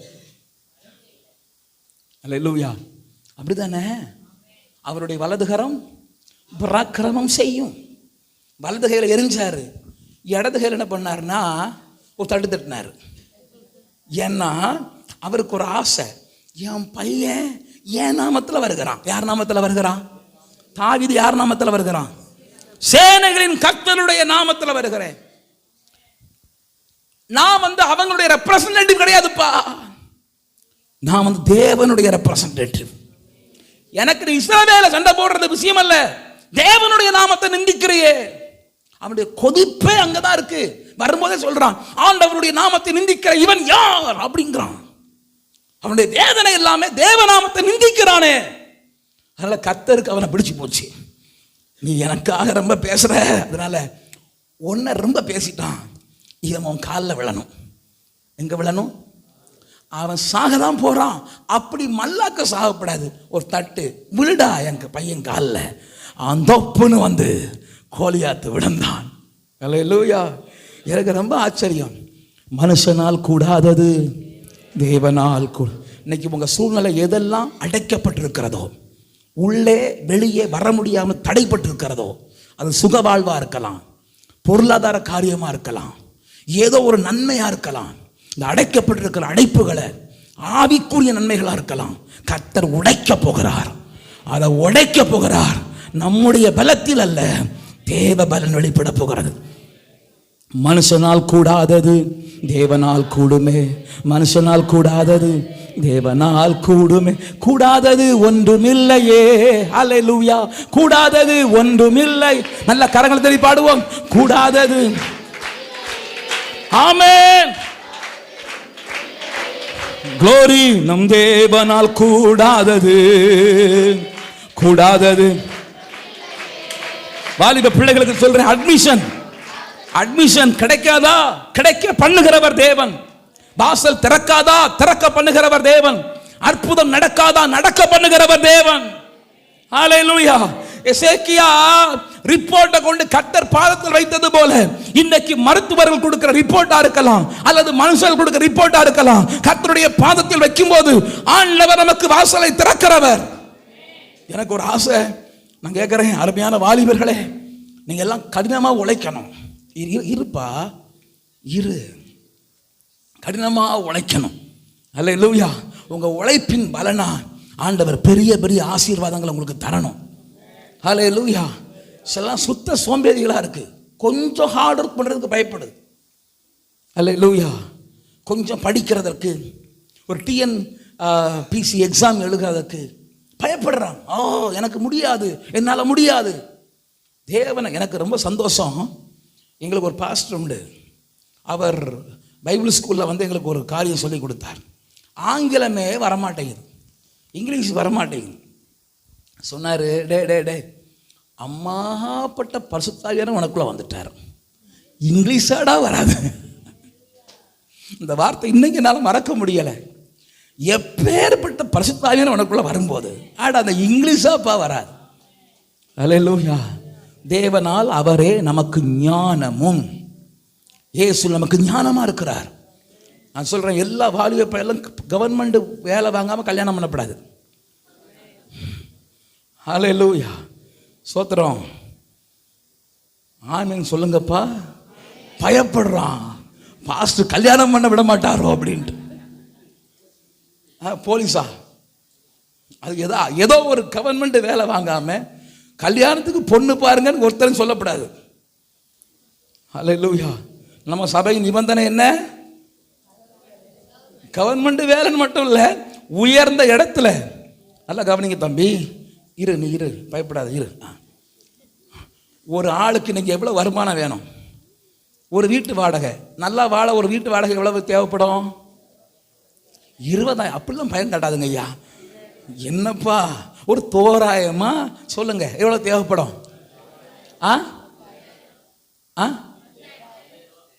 அல்லேலூயா. அப்படிதானே? அவருடைய வலதுகரம் பராக்கிரமம் செய்யும். வலது கையில் எரிஞ்சாரு. இடது கையில் என்ன பண்ணாருன்னா ஒரு தட்டினார். ஏன்னா அவருக்கு ஒரு ஆசை, என் பையன் என் நாமத்தில் வருகிறான். யார் நாமத்தில் வருகிறான்? தாவீது யார் நாமத்தில் வருகிறான்? சேனைகளின் கர்த்தருடைய நாமத்தில் வருகிறேன். நான் அவங்களுடைய ரெப்ரசன்டேட்டிவ் கிடையாதுப்பா, நான் தேவனுடைய ரெப்ரசன்டேட்டிவ். எனக்கு இஸ்ரவேல சண்டை போடுறது விஷயம் அல்ல, தேவனுடைய நாமத்தை நிந்திக்கிறையே. அவனுடைய கொதிப்பே அங்கதான் இருக்கு. வரும்போதே சொல்றான், ஆண்டவருடைய நாமத்தை நிந்திக்கிற இவன் யார் அப்படிங்கிறான். அவனுடைய வேதனை எல்லாமே தேவநாமத்தை நிந்திக்கிறானே. அதனால கர்த்தருக்கு அவனை பிடிச்சு போச்சு. நீ எனக்காக ரொம்ப பேசுற, அதனால உன்னை ரொம்ப பேசிட்டான், இவன் அவன் காலில் விழணும். எங்க விழணும்? அவன் சாகதான் போறான். அப்படி மல்லாக்க சாகப்படாது, ஒரு தட்டு விழுடா எங்க பையன் காலில். அந்த கோலியாத்து விழுந்தான். அல்லேலூயா. எனக்கு ரொம்ப ஆச்சரியம். மனுஷனால் கூடாதது தேவனால் கூட. இன்னைக்கு உங்க சூழ்நிலை எதெல்லாம் அடைக்கப்பட்டிருக்கிறதோ, உள்ளே வெளியே வர முடியாமல் தடைப்பட்டிருக்கிறதோ, அது சுக வாழ்வா இருக்கலாம், பொருளாதார காரியமா இருக்கலாம், ஏதோ ஒரு நன்மையா இருக்கலாம். இந்த அடைக்கப்பட்டிருக்கிற அடைப்புகளை ஆவிக்குரிய நன்மைகளா இருக்கலாம். கர்த்தர் உடைக்க போகிறார், அதை உடைக்க போகிறார். நம்முடைய பலத்தில் அல்ல, தேவ பலன் வெளிப்பட போகிறது. மனுஷனால் கூடாதது தேவனால் கூடுமே, மனுஷனால் கூடாதது தேவனால் கூடுமே. கூடாதது ஒன்றுமில்லையே. அல்லேலூயா. கூடாதது ஒன்றுமில்லை. நல்ல கரங்களை தட்டி பாடுவோம். கூடாதது. ஆமென். க்ளோரி. நம் தேவனால் கூடாதது கூடாதது. வாலிப பிள்ளைகளுக்கு சொல்றேன், அட்மிஷன் கிடைக்காதா? கிடைக்க பண்ணுகிறவர் தேவன். வாசல் திறக்காதா? திறக்க பண்ணுகிறவர் தேவன். அற்புதம் நடக்காதா? நடக்க பண்ணுகிறவர் தேவன். ஹல்லேலூயா. எசேக்கியா ரிப்போர்ட்டை கொண்டு கர்த்தர் பாதத்தில் வைத்தது போல, இன்னைக்கு மருத்துவர்கள் கொடுக்கிற ரிப்போர்ட்டா இருக்கலாம், அல்லது மனுஷர்கள் கொடுக்கிற ரிப்போர்ட்டா இருக்கலாம். கர்த்தருடைய பாதத்தில் வைக்கும் போது ஆண்டவர் நமக்கு வாசலை திறக்கிறவர். எனக்கு ஒரு ஆசை, நான் கேட்கிறேன், அருமையான வாலிபர்களே, நீங்க எல்லாம் கடினமா உழைக்கணும். இருப்பா, இரு, கடினமா உழைக்கணும். அல்லேலூயா. உங்க உழைப்பின் பலனா ஆண்டவர் பெரிய பெரிய ஆசீர்வாதங்களை உங்களுக்கு தரணும். அல்லேலூயா. சிலலாம் சுத்த சோம்பேறிகளா இருக்கு, கொஞ்சம் ஹார்ட் ஒர்க் பண்றதுக்கு பயப்படுது. அல்லேலூயா. கொஞ்சம் படிக்கிறதற்கு, ஒரு TNPSC எக்ஸாம் எழுதுறதுக்கு பயப்படுறான். எனக்கு முடியாது, என்னால் முடியாது. தேவனை, எனக்கு ரொம்ப சந்தோஷம். எங்களுக்கு ஒரு பாஸ்டர் உண்டு, அவர் பைபிள் ஸ்கூலில் எங்களுக்கு ஒரு காரியம் சொல்லி கொடுத்தார். ஆங்கிலமே வரமாட்டேங்குது, இங்கிலீஷ் வரமாட்டேங்குது. சொன்னார், டே அம்மாப்பட்ட பரிசுத்தாவியானவர் உனக்குள்ள வந்துட்டார், இங்கிலீஷாடா வராது. இந்த வார்த்தை இன்னைக்கு என்னால் மறக்க முடியலை. எப்பேற்பட்ட பரிசுத்தாவியானவர் உனக்குள்ள வரும்போது அந்த இங்கிலீஷாப்பா வராது. அல்லேலூயா. தேவனால் அவரே நமக்கு ஞானமும், இயேசு நமக்கு ஞானமா இருக்கிறார். நான் சொல்றேன், எல்லா வாலிப எல்லாம் கவர்மெண்ட் வேலை வாங்காம கல்யாணம் பண்ணப்படாது. ஹல்லேலூயா. சோத்திரம். ஆமென் சொல்லுங்கப்பா. பயப்படுறான், பாஸ்டர் கல்யாணம் பண்ண விட மாட்டாரோ அப்படின்ட்டு. போலீஸா, அது ஏதோ ஒரு கவர்மெண்ட் வேலை வாங்காம கல்யாணத்துக்கு பொண்ணு பாருங்கன்னு ஒருத்தரும் சொல்லப்படாது. அல்லேலூயா. நம்ம சபை நிபந்தனை என்ன? கவர்மெண்ட் வேலைன்னு மட்டும் இல்லை, உயர்ந்த இடத்துல. நல்லா கவனிங்க தம்பி, நீ இரு, பயப்படாத, இரு. ஒரு ஆளுக்கு இன்னைக்கு எவ்வளவு வருமானம் வேணும்? ஒரு வீட்டு வாடகை, நல்லா வாழ ஒரு வீட்டு வாடகை எவ்வளவு தேவைப்படும்? 20,000. அப்படிலாம் பயன் காட்டாதுங்க ஐயா. என்னப்பா, ஒரு தோராயமா சொல்லுங்க, எவ்வளவு தேவைப்படும்?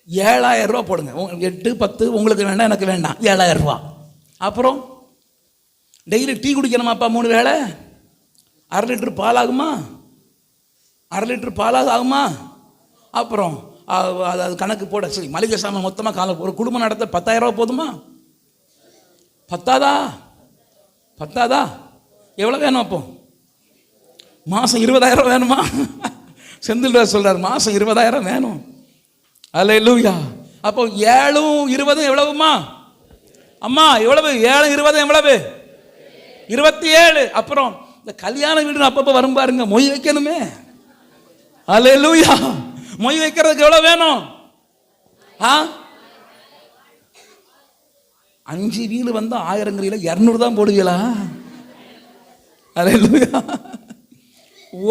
7,000 ரூபா போடுங்க. 8, 10 உங்களுக்கு வேண்டாம், எனக்கு வேண்டாம், 7,000 ரூபா. அப்புறம் டெய்லி டீ குடிக்கணுமாப்பா 3 வேளை? 1/2 லிட்டர் பால் ஆகுமா? 1/2 லிட்டர் பாலாக ஆகுமா? அப்புறம் அது கணக்கு போட, சரி, மளிகை சாமான் மொத்தமாக காலம் ஒரு குடும்பம் நடத்த 10,000 ரூபா போதுமா? பத்தாதா? எவ்வளோ வேணும்? அப்போ மாதம் 20,000 வேணுமா? செந்தில்ராஜ் சொல்றார், மாதம் 20,000 வேணும். அல்லேலூயா. அப்போ 7 20 எவ்வளவுமா? அம்மா எவ்வளவு? 7 20 எவ்வளவு? 27. அப்புறம் இந்த கல்யாண வீடு அப்பப்போ வரும் பாருங்க, மொய் வைக்கணுமே. அல்லேலூயா. மொய் வைக்கிறதுக்கு எவ்வளவு வேணும்? 5 வீடு வந்தா 1000 200 தான் போடுவீங்களா? அல்லேலூயா.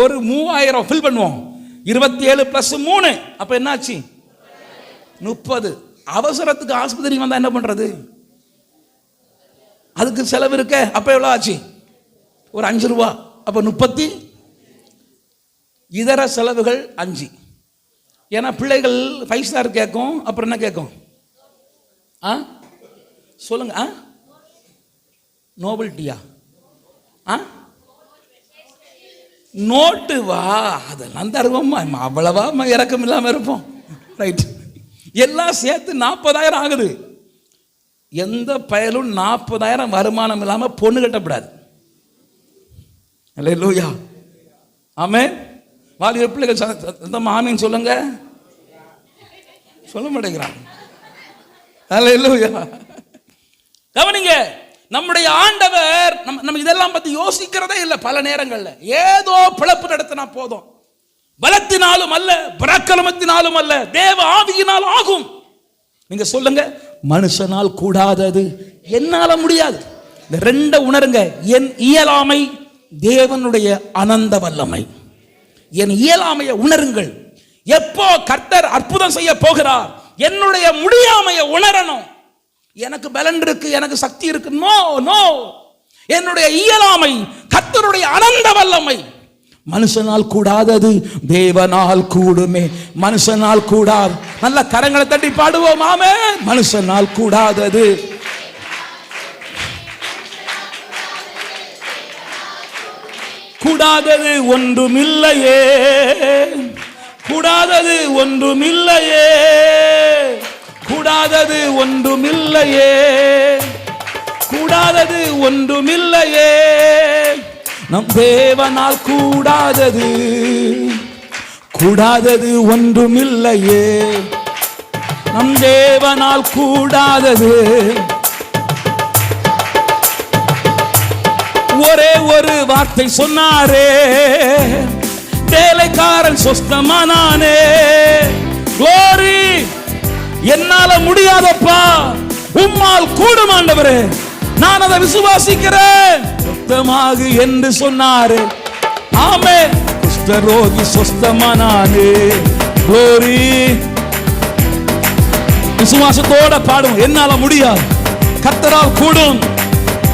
ஒரு 3000 ஃபில் பண்ணுவோம். 27 + 3 அப்ப என்னாச்சு? 30. அவசரத்துக்கு ஆஸ்பத்திரி வந்தா என்ன பண்றது? அதுக்கு செலவு இருக்க. அப்ப எவ்வளவு ஆச்சு? ஒரு 5 ரூபா. அப்ப 30. இதர செலவுகள் 5. ஏன்னா பிள்ளைகள் 5 ஸ்டார் கேட்கும். அப்புறம் என்ன கேட்கும்? சொல்லுங்க. நோபல்ட்டியா? நோட்டு வா, அதெல்லாம் தருவோம்மா. அவ்வளவா இறக்கம் இல்லாம இருப்போம். ரைட். எல்லாம் சேர்த்து 40,000 ஆகுது. எந்த பயலும் 40,000 வருமானம் இல்லாம பொண்ணு கட்டப்படாது. அல்லேலூயா. ஆமென். வாலிப பிள்ளைகள் ஆமென் சொல்லுங்க. சொல்ல மாட்டேங்கிறாங்க. அல்லேலூயா. கவனிங்க, நம்முடைய ஆண்டவர் நம்ம இதெல்லாம் பத்தி யோசிக்கிறதே இல்லை. பல நேரங்கள்ல ஏதோ பிளப்பு நடத்தினா போதும். பலத்தினாலும் அல்ல, பராக்கிரமத்தினாலும் அல்ல, தேவ ஆவியினால் ஆகும். நீங்க சொல்லுங்க, மனுஷனால் கூடாதது என்னால முடியாது. இந்த 2 உணருங்க. என் இயலாமை, தேவனுடைய அனந்த வல்லமை. என் இயலாமையை உணருங்கள். எப்போ கர்த்தர் அற்புதம் செய்ய போகிறார், என்னுடைய முடியாமையை உணரணும். எனக்கு பலன் இருக்கு, எனக்கு சக்தி இருக்கு. No no. என்னுடைய இயலாமை கர்த்தருடைய அனந்த வல்லமை. மனுஷனால் கூடாதது தேவனால் கூடுமே. மனுஷனால் கூடாது. நல்ல கரங்களை தட்டி பாடுவோம். ஆமென். மனுஷனால் கூடாதது கூடாதது ஒன்றுமில்லையே. கூடாதது ஒன்றுமில்லையே. கூடாதது ஒன்றுமில்லையே. கூடாதது ஒன்றுமில்லையே. நம் தேவனால் கூடாதது கூடாதது ஒன்றுமில்லையே. நம் தேவனால் கூடாதது. ஒரே ஒரு வார்த்தை சொன்னாரே, வேலைக்காரன் சொஸ்தமானானே. glory. என்னால முடியாதப்பா, உம்மால் கூடும் ஆண்டவரே. நான் அதை விசுவாசிக்கிறேன். சொஸ்தமாகு என்று சொன்னாரே. ஆமென். குஷ்டரோகி சொஸ்தமானானே. glory. விசுவாசத்தோட பாடும். என்னால முடியாது, கர்த்தரால் கூடும்.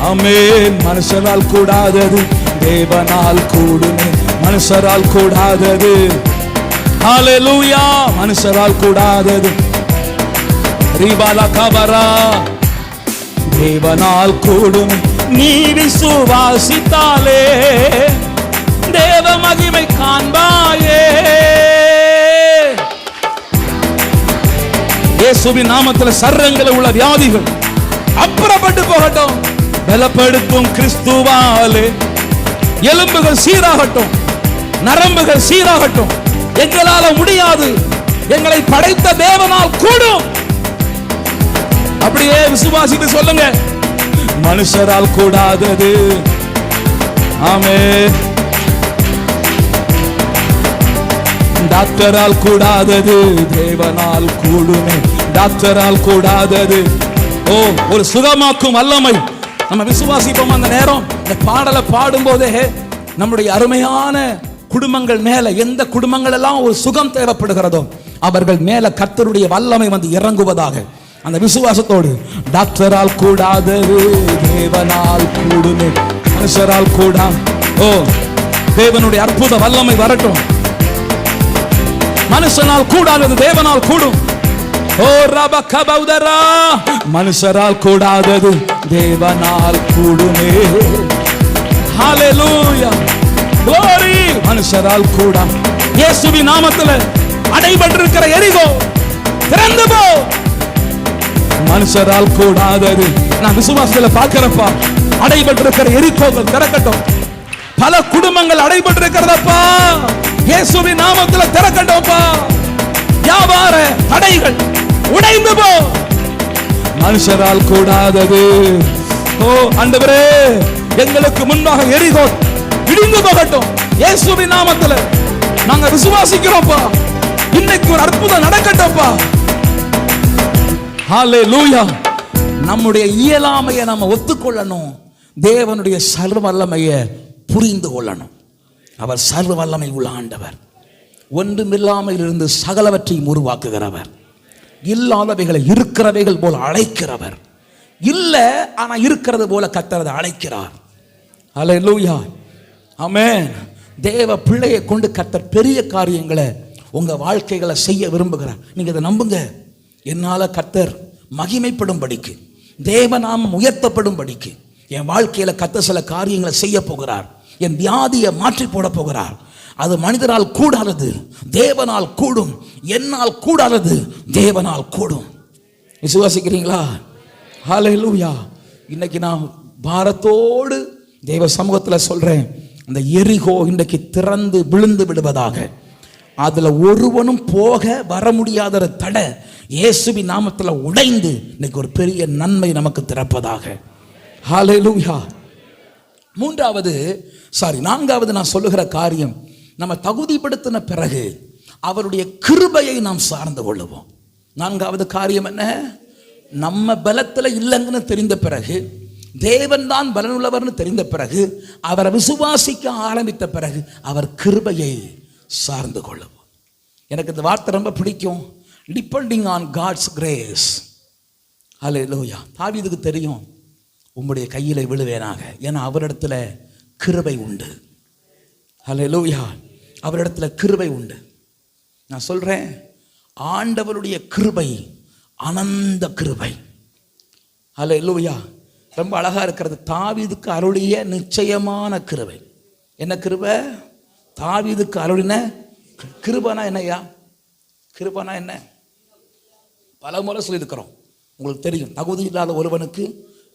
ஆமென். மனுஷரால் கூடாதது தேவனால் கூடுமே. மனுஷரால் கூடாதது. ஹல்லேலூயா. மனுஷரால் கூடாதது ரிபாலா கபரா தேவனால் கூடும். நீ விசுவாசித்தாலே தேவ மகிமை காண்பாயே. இயேசுவின் நாமத்தில் சர்ரங்களில் உள்ள வியாதிகள் அப்புறப்பட்டு போகட்டும். பலப்படுத்தும் கிறிஸ்துவாலே எலும்புகள் சீராகட்டும், நரம்புகள் சீராகட்டும். எங்களால முடியாது, எங்களை படைத்த தேவனால் கூடும். அப்படியே விசுவாசித்து சொல்லுங்க, மனுஷரால் கூடாதது. ஆமென். டாக்டரால் கூடாதது தேவனால் கூடுமே. டாக்டரால் கூடாதது. ஓ, ஒரு சுகமாக்கும் வல்லமை நம்ம விசுவாசிப்போம். அந்த நேரம் இந்த பாடலை பாடும் போதே நம்முடைய அருமையான குடும்பங்கள் மேல, எந்த குடும்பங்கள் எல்லாம் ஒரு சுகம் தேவைப்படுகிறதோ அவர்கள் மேல கர்த்தருடைய வல்லமை வந்து இறங்குவதாக அந்த விசுவாசத்தோடு. டாக்டரால் கூடாதது தேவனால் கூடுமே. மனுஷரால் கூடா. ஓ, தேவனுடைய அற்புத வல்லமை வரட்டும். மனுஷனால் கூடாதது தேவனால் கூடும். ஓ ரப கபௌதரா. மனுஷரால் கூடாதது தேவனால் கூடுமே. ஹல்லேலூயா. glory. மனுஷரால் கூடா. இயேசுவின் நாமத்தில் அடைபட்டிருக்கிற எரிகோ திறந்து போ. மனுஷரால் கூடாதது. நான் விசுவாசத்தில் பார்க்கிறப்பா, அடைபட்டிருக்கிற எரிகோகள் திறக்கட்டும். பல குடும்பங்கள் அடைபட்டிருக்கிறதப்பா, இயேசுவின் நாமத்தில் திறக்கட்டும்ப்பா. வியாபார தடைகள் உடைந்து போ. மனுஷரால் கூடாதது. ஓ ஆண்டவரே, எங்களுக்கு முன்பாக எரிகோ இடிந்து போகட்டும். இயேசுவின் நாமத்தில் நாங்க விசுவாசிக்கிறோம்ப்பா. இன்னைக்கு ஒரு அற்புதம் நடக்கட்டும்ப்பா. ஹல்லேலூயா. நம்முடைய இயலாமையை நம்ம ஒத்துக்கொள்ளணும். தேவனுடைய சர்வ வல்லமையை புரிந்து கொள்ளணும். அவர் சர்வ வல்லமை உள்ள ஆண்டவர். ஒன்றுமில்லாமல் இருந்து சகலவற்றையும் உருவாக்குகிறவர். இல்லாதவைகளை இருக்கிறவைகள் போல அழைக்கிறவர். இல்ல ஆனா இருக்கிறது போல கர்த்தர் அழைக்கிறார். ஹல்லேலூயா. ஆமென். தேவ பிள்ளையை கொண்டு கர்த்தர் பெரிய காரியங்களை உங்க வாழ்க்கைகளை செய்ய விரும்புகிறார். நீங்க இதை நம்புங்க. என்னால கர்த்தர் மகிமைப்படும்படிக்கு, தேவநாமம் உயர்த்தப்படும்படிக்கு என் வாழ்க்கையில கர்த்தர் சில காரியங்களை செய்ய போகிறார். என் வியாதியை மாற்றி போட போகிறார். அது மனிதரால் கூடாதது தேவனால் கூடும். என்னால் கூடாதது தேவனால் கூடும். விசுவாசிக்கிறீங்களா? ஹல்லேலூயா. இன்னைக்கு நான் பாரத்தோடு தேவ சமூகத்தில் சொல்றேன், அந்த எரிகோ இன்றைக்கு திறந்து விழுந்து விடுவதாக. அதுல ஒருவனும் போக வர முடியாத தடை இயேசுவின் நாமத்தில் உடைந்து இன்னைக்கு ஒரு பெரிய நன்மை நமக்கு திறப்பதாக. ஹல்லேலூயா. நான்காவது நான் சொல்லுகிற காரியம், நம்ம தகுதிப்படுத்தின பிறகு அவருடைய கிருபையை நாம் சார்ந்து கொள்ளுவோம். நான்காவது காரியம் என்ன? நம்ம பலத்துல இல்லைங்கன்னு தெரிந்த பிறகு, தேவன் தான் பலனுள்ளவர்னு தெரிந்த பிறகு, அவரை விசுவாசிக்க ஆரம்பித்த பிறகு அவர் கிருபையை சார்ந்து கொள்ளுவோம். எனக்கு இந்த வார்த்தை ரொம்ப பிடிக்கும். Depending on God's grace. Hallelujah. தாவீதுக்கு தெரியும், உம்முடைய கையில விழுவேனாக, ஏன்னா அவரிடத்துல கிருபை உண்டு. ஹல்லேலூயா. அவரிடத்துல கிருபை உண்டு. நான் சொல்றேன், ஆண்டவருடைய கிருபை அனந்த கிருபை. ஹல்லேலூயா. ரொம்ப அழகா இருக்கிறது. தாவீதுக்கு அருளிய நிச்சயமான கிருபை. என்ன கிருபை? தாவீதுக்கு அருளின கிருபைனா என்னையா? கிருபைனா என்ன? பல முறை சொல்லியிருக்கிறோம். உங்களுக்கு தெரியும், தகுதி இல்லாத ஒருவனுக்கு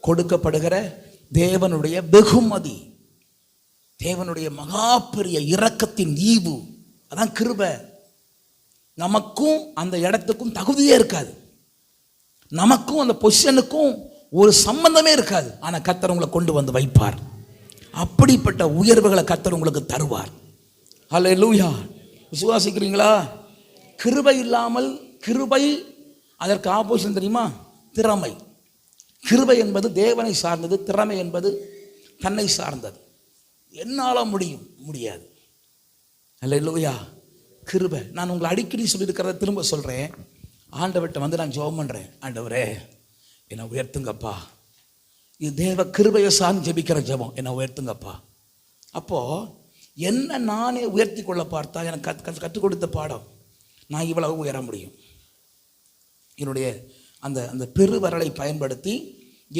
கொடுக்கப்படுகிற தேவனுடைய வெகுமதி, தேவனுடைய மகா பெரிய இரக்கத்தின் ஈவு, அதான் கிருபை. நமக்கும் அந்த இடத்துக்கும் தகுதியே இருக்காது, நமக்கும் அந்த பொசிஷனுக்கும் ஒரு சம்பந்தமே இருக்காது. ஆனால் கர்த்தர் உங்களை கொண்டு வந்து வைப்பார். அப்படிப்பட்ட உயர்வுகளை கர்த்தர் உங்களுக்கு தருவார். ஹல்லேலூயா. விசுவாசிக்கிறீங்களா? கிருபை இல்லாமல், கிருபை அதற்கு ஆப்போசிட் தெரியுமா? திறமை. கிருபை என்பது தேவனை சார்ந்தது, திறமை என்பது தன்னை சார்ந்தது. என்னால முடியாது. ஹல்லேலூயா. கிருபை. நான் உங்களை அடிக்கடி சொல்லியிருக்கிறத திரும்ப சொல்றேன். ஆண்டவர்கிட்ட வந்து நான் ஜெபம் பண்றேன், ஆண்டவரே என்னை உயர்த்துங்கப்பா. இது தேவ கிருபையை சார்ந்து ஜெபிக்கிற ஜெபம். என்னை உயர்த்துங்கப்பா. அப்போ என்ன நானே உயர்த்தி கொள்ள பார்த்தா, எனக்கு கற்றுக் கொடுத்த பாடம், நான் இவ்வளவு உயர முடியும். என்னுடைய அந்த அந்த பெருவரலை பயன்படுத்தி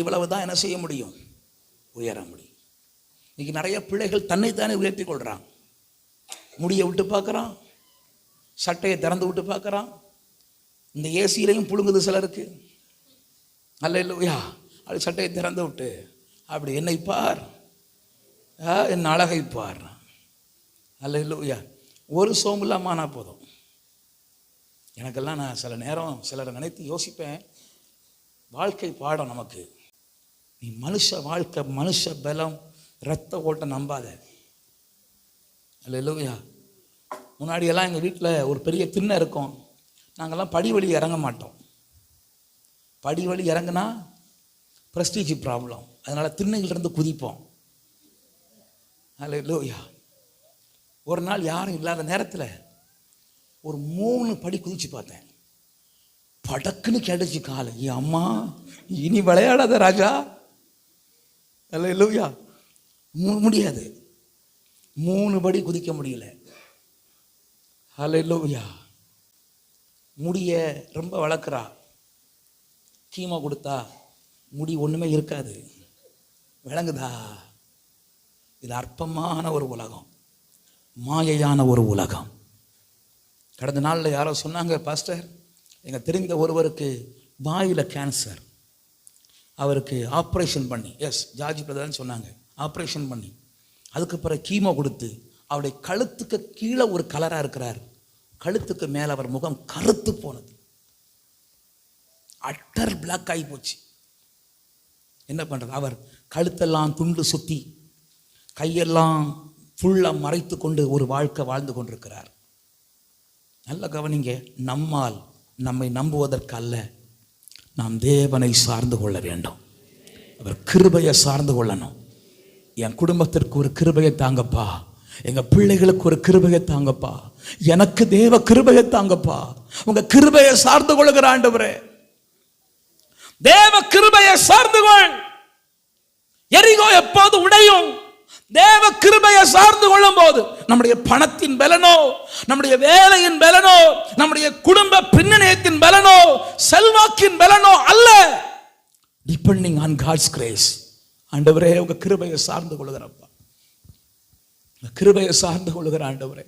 இவ்வளவு தான் என்ன செய்ய முடியும்? உயர முடியும். இன்னைக்கு நிறைய பிள்ளைகள் தன்னைத்தானே உயர்த்தி கொள்றான். முடியை விட்டு பார்க்குறான், சட்டையை திறந்து விட்டு பார்க்குறான், இந்த ஏசியிலையும் புழுங்குது சிலருக்கு. அல்லேலூயா. அது சட்டையை திறந்து விட்டு அப்படி என்னை பார், என் அழகை பார். அல்லேலூயா. ஒரு சோம்புலாமானா போதும். எனக்கெல்லாம் நான் சில நேரம் சிலரை நினைத்து யோசிப்பேன், வாழ்க்கை பாடம் நமக்கு. நீ மனுஷ வாழ்க்கை, மனுஷ பலம், இரத்த ஓட்டம் நம்பாத. அல்லேலூயா. முன்னாடியெல்லாம் எங்கள் வீட்டில் ஒரு பெரிய திண்ணை இருக்கும். நாங்கள்லாம் படி வழி இறங்க மாட்டோம். படி வழி இறங்குனா ப்ரெஸ்டீஜ் ப்ராப்ளம். அதனால் திண்ணையிலிருந்து குதிப்போம். அல்லேலூயா. ஒரு நாள் யாரும் இல்லாத நேரத்தில் ஒரு 3 படி குதிச்சு பார்த்தேன். படக்குன்னு கேட்டுச்சு காலை. அம்மா இனி விளையாடாத ராஜா. அல்லேலூயா. முடியாது. 3 படி குதிக்க முடியல. அல்லேலூயா. முடிய ரொம்ப வளர்க்குறா. கீமோ கொடுத்தா முடி ஒன்றுமே இருக்காது. விளங்குதா? இது அற்பமான ஒரு உலகம், மாயையான ஒரு உலகம். கடந்த நாளில் யாரோ சொன்னாங்க, பாஸ்டர் எங்கள் தெரிந்த ஒருவருக்கு வாயில் கேன்சர், அவருக்கு ஆப்ரேஷன் பண்ணி, ஜார்ஜ் பிரதர்னு சொன்னாங்க, ஆப்ரேஷன் பண்ணி அதுக்கு பிறகு கீமோ கொடுத்து அவருடைய கழுத்துக்கு கீழே ஒரு கலராக இருக்கிறார், கழுத்துக்கு மேலே அவர் முகம் கருத்து போனது, அட்டர் பிளாக் ஆகி போச்சு. என்ன பண்ணுறது? அவர் கழுத்தெல்லாம் துண்டு சுத்தி கையெல்லாம் ஃபுல்லாக மறைத்து கொண்டு ஒரு வாழ்க்கை வாழ்ந்து கொண்டிருக்கிறார். நல்ல கவனிங்க, நம்மை நம்புவதற்கு அல்ல, நாம் தேவனை சார்ந்து கொள்ள வேண்டும். அவர் கிருபையை சார்ந்து கொள்ளணும். என் குடும்பத்திற்கு ஒரு கிருபையை தாங்கப்பா, எங்க பிள்ளைகளுக்கு ஒரு கிருபையை தாங்கப்பா, எனக்கு தேவ கிருபையை தாங்கப்பா. உங்க கிருபையை சார்ந்து கொள்ளுகிற ஆண்டவரே, தேவ கிருபையை சார்ந்து கொள். எரிகோ எப்போது உடையும்? தேவ கிருபையை சார்ந்து கொள்ளும் போது. நம்முடைய பணத்தின் பலனோ, நம்முடைய வேலையின் பலனோ, நம்முடைய குடும்ப பின்னணியத்தின் பலனோ, செல்வாக்கின் பலனோ அல்ல. Depending on God's grace. ஆண்டவரே, உங்க கிருபையை சார்ந்து கொள்ளுகிறப்பா, கிருபையை சார்ந்து கொள்ளுகிற ஆண்டவரே.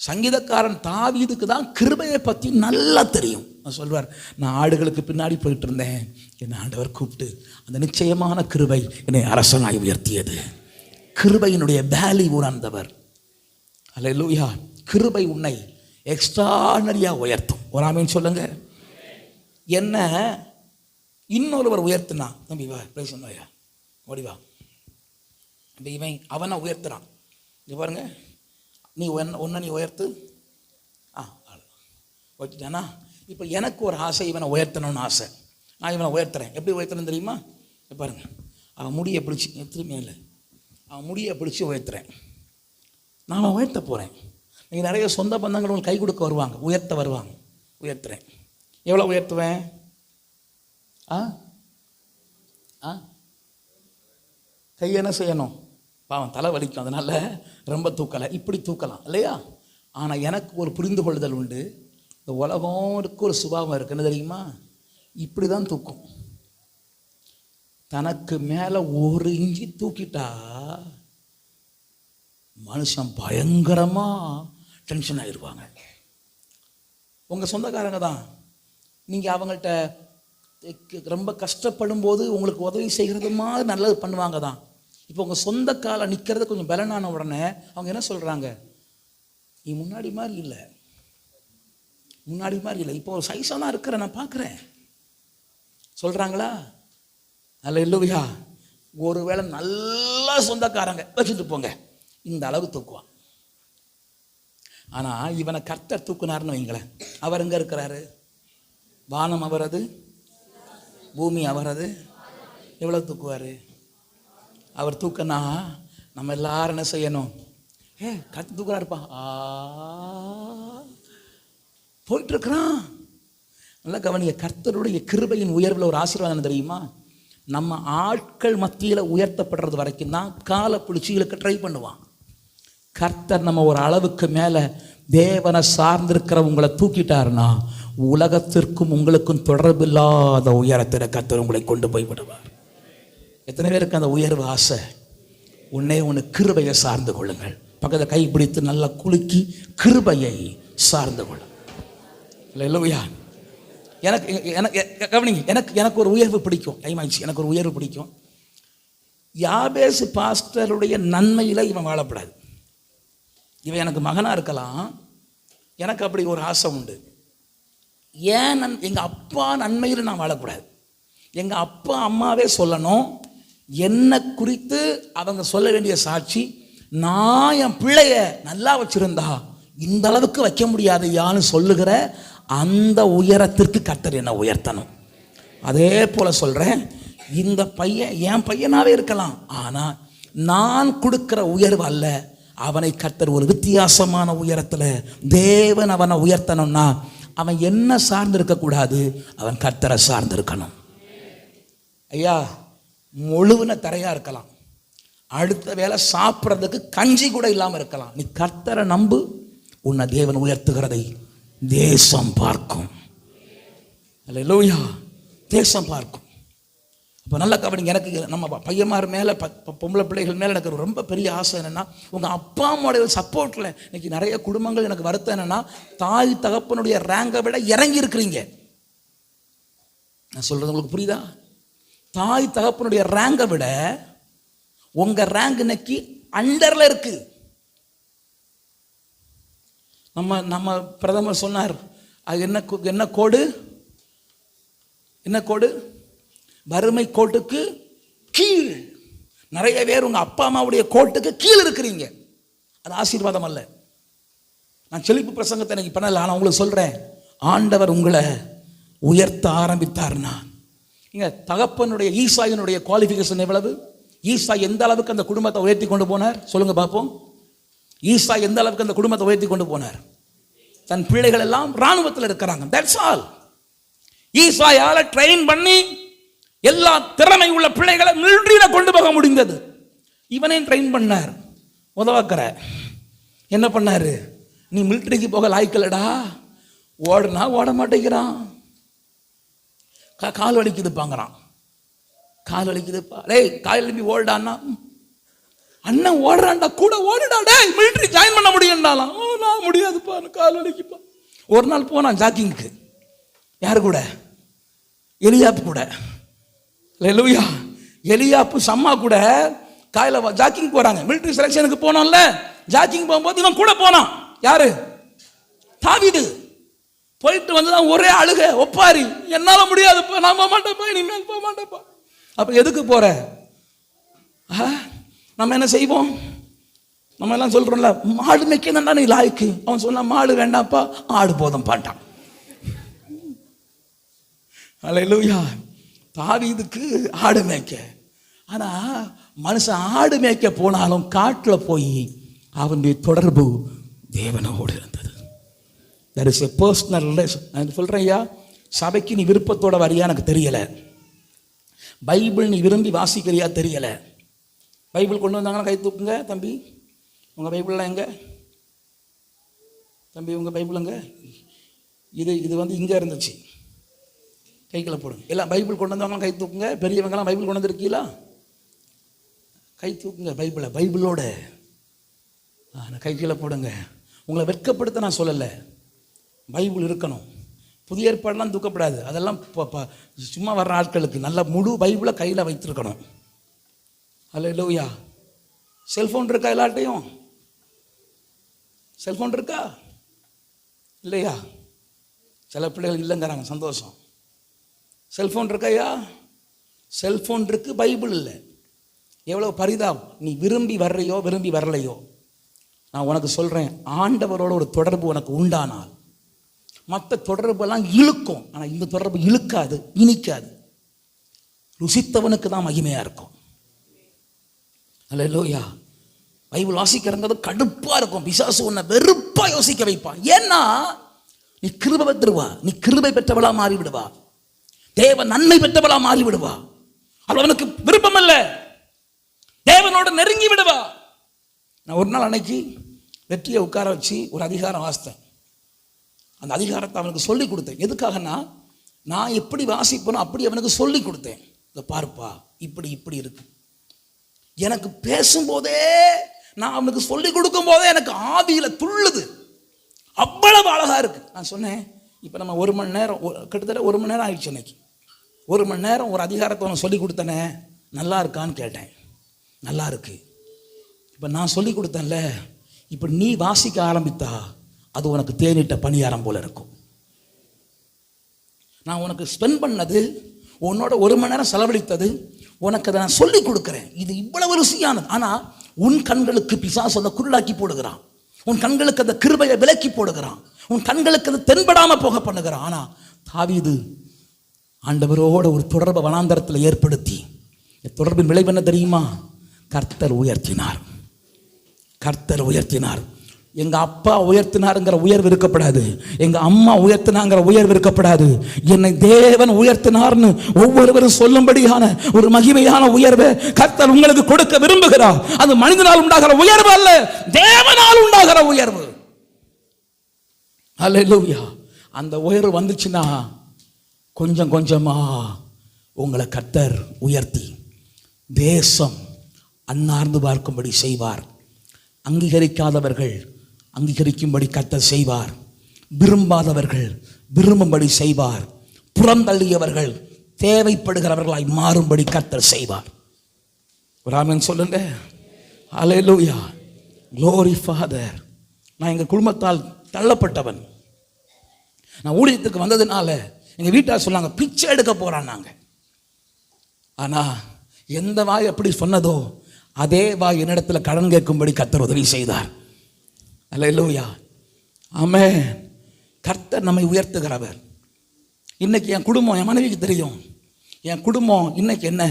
சங்கீதக்காரன் தாவீதுக்கு தான் கிருபையை பற்றி நல்லா தெரியும். சொல்வார், நான் ஆடுகளுக்கு பின்னாடி போயிட்டு இருந்தேன், என்னை ஆண்டவர் கூப்பிட்டு அந்த நிச்சயமான கிருபை என்னை அரசனாய் உயர்த்தியது. கிருபையினுடைய வேல்யூ உணர்ந்தவர். அல்லேலூயா. கிருபை உன்னை எக்ஸ்ட்ரானரியா உயர்த்தும். ஒரு ஆமீன் சொல்லுங்க. என்ன இன்னொருவர் உயர்த்தினா, தம்பி வா பேச சொன்னாயா, ஓடிவா. இவன் அவனை உயர்த்துறான். இது பாருங்க, நீ ஒன்ன நீ உயர்த்து. வச்சுட்டானா? இப்போ எனக்கு ஒரு ஆசை, இவனை உயர்த்தணும்னு ஆசை. நான் இவனை உயர்த்துறேன். எப்படி உயர்த்தணும் தெரியுமா? பாருங்க, அவன் முடியை பிடிச்சி எத்தனை இல்லை, அவன் முடியை பிடிச்சி உயர்த்துறேன். நான் அவன் உயர்த்த போகிறேன். நீங்கள் நிறைய சொந்த பந்தங்கள் உங்களுக்கு கை கொடுக்க வருவாங்க, உயர்த்த வருவாங்க. உயர்த்துறேன். எவ்வளோ உயர்த்துவேன்? கை என்ன செய்யணும்? பாவன் தலை வலிக்கும், அதனால் ரொம்ப தூக்கலை, இப்படி தூக்கலாம் இல்லையா? ஆனால் எனக்கு ஒரு புரிந்து கொள்ளுதல் உண்டு. இந்த உலகத்துக்கு ஒரு சுபாவம் இருக்குது, என்ன தெரியுமா? இப்படி தான் தூக்கும். தனக்கு மேலே ஒரு இஞ்சி தூக்கிட்டா மனுஷன் பயங்கரமாக டென்ஷன் ஆகிடுவாங்க. உங்கள் சொந்தக்காரங்க தான், நீங்கள் அவங்கள்ட்ட ரொம்ப கஷ்டப்படும் போது உங்களுக்கு உதவி செய்கிறது மாதிரி நல்லது பண்ணுவாங்க தான். இப்போ உங்கள் சொந்த காலை நிற்கிறது கொஞ்சம் பலனான உடனே அவங்க என்ன சொல்கிறாங்க? நீ முன்னாடி மாதிரி இல்லை, முன்னாடி மாதிரி இல்லை, இப்போ ஒரு சைஸாக தான் இருக்கிற, நான் பார்க்குறேன் சொல்கிறாங்களா? அல்லேலூயா. ஒருவேளை நல்லா சொந்தக்காரங்க வச்சுட்டு போங்க, இந்த அளவு தூக்குவான். ஆனால் இவனை கர்த்தர் தூக்குனார்னு வைங்களேன், அவர் எங்கே இருக்கிறாரு? வானம் அவரது, பூமி அவரது. எவ்வளோ தூக்குவார்? அவர் தூக்கனா நம்ம எல்லாரும் என்ன செய்யணும்? கத்து தூக்குறாருப்பா, போயிட்டு இருக்கிறான். நல்லா கவனிங்க, கர்த்தருடைய கிருபையின் உயர்வில் ஒரு ஆசீர்வாதம் தெரியுமா? நம்ம ஆட்கள் மத்தியில் உயர்த்தப்படுறது வரைக்கும் தான் காலை பிடிச்சி இழுக்க ட்ரை பண்ணுவான். கர்த்தர் நம்ம ஒரு அளவுக்கு மேலே தேவனை சார்ந்திருக்கிற உங்களை தூக்கிட்டாருன்னா உலகத்திற்கும் உங்களுக்கும் தொடர்பில்லாத உயரத்தில் கர்த்தர் உங்களை கொண்டு போய் விடுவார். எத்தனை பேருக்கு அந்த உயர்வு ஆசை? ஒன்று கிருபையை சார்ந்து கொள்ளுங்கள். பக்கத்தை கை பிடித்து நல்லா குலுக்கி கிருபையை சார்ந்து கொள்ளுங்கள். இல்லையா? எனக்கு ஒரு உயர்வு பிடிக்கும். டைமாயிடுச்சு. எனக்கு ஒரு உயர்வு பிடிக்கும். யாபேசு பாஸ்டருடைய நன்மையில் இவன் வாழப்படாது. இவன் எனக்கு மகனாக இருக்கலாம், எனக்கு அப்படி ஒரு ஆசை உண்டு. ஏன் எங்கள் அப்பா நன்மையில் நான் வாழக்கூடாது? எங்கள் அப்பா அம்மாவே சொல்லணும், என்னை குறித்து அவங்க சொல்ல வேண்டிய சாட்சி, நான் என் பிள்ளைய நல்லா வச்சுருந்தா இந்த அளவுக்கு வைக்க முடியாது யான்னு சொல்லுகிற அந்த உயரத்திற்கு கர்த்தர் என்னை உயர்த்தணும். அதே போல் சொல்கிறேன், இந்த பையன் என் பையனாகவே இருக்கலாம், ஆனால் நான் கொடுக்குற உயர்வு அல்ல, அவனை கர்த்தர் ஒரு வித்தியாசமான உயரத்தில் தேவன் அவனை உயர்த்தணும்னா அவன் என்ன சார்ந்து இருக்கக்கூடாது, அவன் கர்த்தரை சார்ந்து இருக்கணும். ஐயா, முழுவன தரையாக இருக்கலாம், அடுத்த வேளை சாப்பிட்றதுக்கு கஞ்சி கூட இல்லாமல் இருக்கலாம், நீ கர்த்தரை நம்பு, உன்னை தேவன் உயர்த்துகிறதை தேசம் பார்க்கும். அல்லேலூயா. தேசம் பார்க்கும். அப்போ நல்லா கவனிங்க, எனக்கு நம்ம பையன்மார் மேலே பொம்பளை பிள்ளைகள் மேலே எனக்கு ரொம்ப பெரிய ஆசை என்னென்னா, உங்கள் அப்பா அம்மாவுடைய சப்போர்ட்டில் இன்றைக்கி நிறைய குடும்பங்கள் எனக்கு வருத்தம் என்னென்னா, தாய் தகப்பனுடைய ரேங்கை விட இறங்கி இருக்கிறீங்க. நான் சொல்கிறது உங்களுக்கு புரியுதா? தாய் தகப்பனுடைய ரேங்கை விட உங்கள் ரேங்க் இன்னைக்கு அண்டரில் இருக்கு. நம்ம பிரதமர் சொன்னார், அது என்ன கோடு? என்ன கோடு? வறுமை கோட்டுக்கு கீழ். நிறைய பேர் உங்க அப்பா அம்மாவுடைய கோட்டுக்கு கீழ் இருக்கிறீங்க. அது ஆசீர்வாதம் அல்ல. நான் செழிப்பு பிரசங்கத்தை எனக்கு பண்ணல, ஆனால் உங்களுக்கு சொல்றேன், ஆண்டவர் உங்களை உயர்த்த ஆரம்பித்தார்னா, நீங்க தகப்பனுடைய ஈசாயினுடைய குவாலிஃபிகேஷன் எவ்வளவு? ஈசா எந்த அளவுக்கு அந்த குடும்பத்தை உயர்த்தி கொண்டு போனார் சொல்லுங்க பார்ப்போம். ஈசா எந்த அளவுக்கு அந்த குடும்பத்தை உயர்த்தி கொண்டு போனார்? தன் பிள்ளைகள் எல்லாம் ராணுவத்தில் இருக்கிறாங்க. That's all. ஈசாயால ட்ரெயின் பண்ணி எல்லா திறமை உள்ள பிள்ளைகளை மிலிட்டரியில கொண்டு போக முடிந்தது. இவனையும் ட்ரெயின் பண்ணார். உதவாக்கற என்ன பண்ணாரு? நீ மிலிட்டரிக்கு போக லாய்க்கலடா, ஓடுனா ஓட மாட்டேங்கிறான், கால் வலிக்குதுப்பாங்கிறான், கால் வலிக்குதுப்பா, டேய் கால் எழுப்பி ஓடுடான்னா, அண்ணன் ஓடுறான்டா கூட ஓடுடா, டேய் மிலிட்டரி ஜாயின் பண்ண முடியும்டாலாம். நான் முடியாதுப்பா, கால் வலிக்குப்பா. ஒரு நாள் போனான் ஜாக்கிங்க்கு. யாரு கூட? எலியாப்பு கூட. அல்லேலூயா. எலியாப்பு சம்மா கூட காலையில் ஜாக்கிங் போறாங்க. மிலிட்டரி செலக்ஷனுக்கு போனோம்ல, ஜாக்கிங் போகும்போது இவன் கூட போனான். யாரு? தாவீது. போயிட்டு வந்துதான் ஒரே அழுக, ஒப்பாரி, என்னால முடியாதுப்பா, நான் போக மாட்டேப்பா, இனிமேல் போக மாட்டேப்பா. அப்ப எதுக்கு போற? நம்ம என்ன செய்வோம்? நம்ம எல்லாம் சொல்றோம்ல, மாடு மேய்க்கணும்டா நீ லாய்க்கு. அவன் சொன்னா மாடு வேண்டாப்பா, ஆடு போதும் பாட்டான். அல்லேலூயா. தாவீதுக்கு ஆடு மேய்க்க. ஆனா மனுஷன் ஆடு மேய்க்க போனாலும் காட்டுல போய் அவனுடைய தொடர்பு தேவனோடு இருந்தது. There is a personal relation. நான் சொல்றேன் ஐயா, சபைக்கு நீ விருப்பத்தோட வரியா எனக்கு தெரியல, பைபிள் நீ விரும்பி வாசிக்கிறியா தெரியல. பைபிள் கொண்டு வந்தாங்கன்னா கை தூக்குங்க. தம்பி உங்க பைபிள்லாம் எங்க? தம்பி உங்க பைபிள் எங்க? இது வந்து இங்க இருந்துச்சு, கைக்குள்ள போடுங்க. எல்லாம் பைபிள் கொண்டு வந்தவங்களாம் கை தூக்குங்க. பெரியவங்களாம் பைபிள் கொண்டு வந்திருக்கீங்களா? கை தூக்குங்க. பைபிளோட கைக்குள்ள போடுங்க. உங்களை வெட்கப்படுத்த நான் சொல்லலை, பைபிள் இருக்கணும். புதிய ஏற்பாடெல்லாம் தூக்கப்படாது, அதெல்லாம் சும்மா வர்ற ஆட்களுக்கு. நல்ல முழு பைபிளை கையில் வைத்திருக்கணும். அல்லேலூயா. செல்ஃபோன் இருக்கா எல்லார்ட்டையும்? செல்ஃபோன் இருக்கா இல்லையா? சில பிள்ளைகள் இல்லைங்கிறாங்க, சந்தோஷம். செல்ஃபோன் இருக்கையா? செல்ஃபோன் இருக்கு, பைபிள் இல்லை. எவ்வளோ பரிதாபம். நீ விரும்பி வர்றையோ விரும்பி வரலையோ, நான் உனக்கு சொல்கிறேன், ஆண்டவரோட ஒரு தொடர்பு உனக்கு உண்டானால் மற்ற தொடர்பெல்லாம் இழுக்கும். ஆனால் இந்த தொடர்பு இழுக்காது, இனிக்காது. ருசித்தவனுக்கு தான் மகிமையாக இருக்கும். அல்லேலூயா. பைபிள் வாசிக்கிறங்கிறது கடுப்பாக இருக்கும். பிசாசு உன்னை வெறுப்பாக யோசிக்க வைப்பான். ஏன்னா நீ கிருபை பெற்றுவா, நீ கிருபை பெற்றவளா மாறி விடுவா, தேவ நன்மை பெற்றவளா மாறி விடுவா. அவனுக்கு விருப்பம் இல்லை, தேவனோடு நெருங்கி விடுவா. நான் ஒரு நாள் அன்னைக்கு வெற்றியை உட்கார வச்சு ஒரு அதிகாரம் வாசித்தேன். அந்த அதிகாரத்தை அவனுக்கு சொல்லி கொடுத்தேன். எதுக்காகனா, நான் எப்படி வாசிப்பேனோ அப்படி அவனுக்கு சொல்லி கொடுத்தேன். இதை பார்ப்பா, இப்படி இப்படி இருக்கு. எனக்கு பேசும்போதே, நான் அவனுக்கு சொல்லி கொடுக்கும் போதே எனக்கு ஆவியில துள்ளுது, அவ்வளவு அழகா இருக்கு. நான் சொன்னேன், இப்போ நம்ம 1 மணி நேரம், கிட்டத்தட்ட 1 மணி நேரம் ஆயிடுச்சு. இன்னைக்கு 1 மணி நேரம் ஒரு அதிகாரத்தை அவனுக்கு சொல்லி கொடுத்தனே, நல்லா இருக்கான்னு கேட்டேன். நல்லா இருக்கு. இப்போ நான் சொல்லி கொடுத்தேன்ல, இப்போ நீ வாசிக்க ஆரம்பித்தா அது உனக்கு தேனிட்ட பணியாரம் போல இருக்கும். நான் உனக்கு ஸ்பெண்ட் பண்ணது, உன்னோட 1 மணி நேரம் செலவழித்தது, உனக்கு அதை நான் சொல்லி கொடுக்குறேன். இது இவ்வளவு ருசியானது. ஆனால் உன் கண்களுக்கு பிசாசு அதை குருடாக்கி போடுகிறான். உன் கண்களுக்கு அந்த கிருபையை விலக்கி போடுகிறான். உன் கண்களுக்கு அது தென்படாம போக பண்ணுகிறான். ஆனால் தாவீது ஆண்டவரோட ஒரு தொடர்பை வனாந்தரத்தில் ஏற்படுத்தி, தொடர்பின் விளைவு என்ன தெரியுமா? கர்த்தர் உயர்த்தினார். கர்த்தர் உயர்த்தினார். எங்க அப்பா உயர்த்தினாருங்கிற உயர்வு இருக்கப்படாது, எங்க அம்மா உயர்த்தினாங்கிற உயர்வு இருக்கப்படாது. என்னை தேவன் உயர்த்தினார்னு ஒவ்வொருவரும் சொல்லும்படியான ஒரு மகிமையான உயர்வை கர்த்தர் உங்களுக்கு கொடுக்க விரும்புகிறார். அது மனிதனால் உண்டாகிற உயர்வு அல்ல, தேவனால் உண்டாகிற உயர்வு. அல்லேலூயா. அந்த உயர்வு வந்துச்சுன்னா கொஞ்சம் கொஞ்சமா உங்களை கர்த்தர் உயர்த்தி தேசம் அன்னார்ந்து பார்க்கும்படி செய்வார். அங்கீகரிக்காதவர்கள் அங்கீகரிக்கும்படி கர்த்தர் செய்வார். விரும்பாதவர்கள் விரும்பும்படி செய்வார். புறந்தள்ளியவர்கள் தேவைப்படுகிறவர்களாய் மாறும்படி கர்த்தர் செய்வார். ஒரு ஆமென் சொல்லுங்க. அல்லேலூயா. Glory father. நான் எங்கள் குடும்பத்தால் தள்ளப்பட்டவன். நான் ஊழியத்துக்கு வந்ததுனால எங்கள் வீட்டார் சொன்னாங்க, பிச்சை எடுக்க போகிறான் நாங்கள். ஆனால் எந்த வாய் எப்படி சொன்னதோ அதே வாய் என்னிடத்தில் கடன் கேட்கும்படி கர்த்தர் உதவி செய்தார். அல்லேலூயா, ஆமென். கர்த்தர் நம்மை உயர்த்துகிறவர். இன்னைக்கு என் குடும்பம், என் மனைவிக்கு தெரியும், என் குடும்பம் இன்னைக்கு என்ன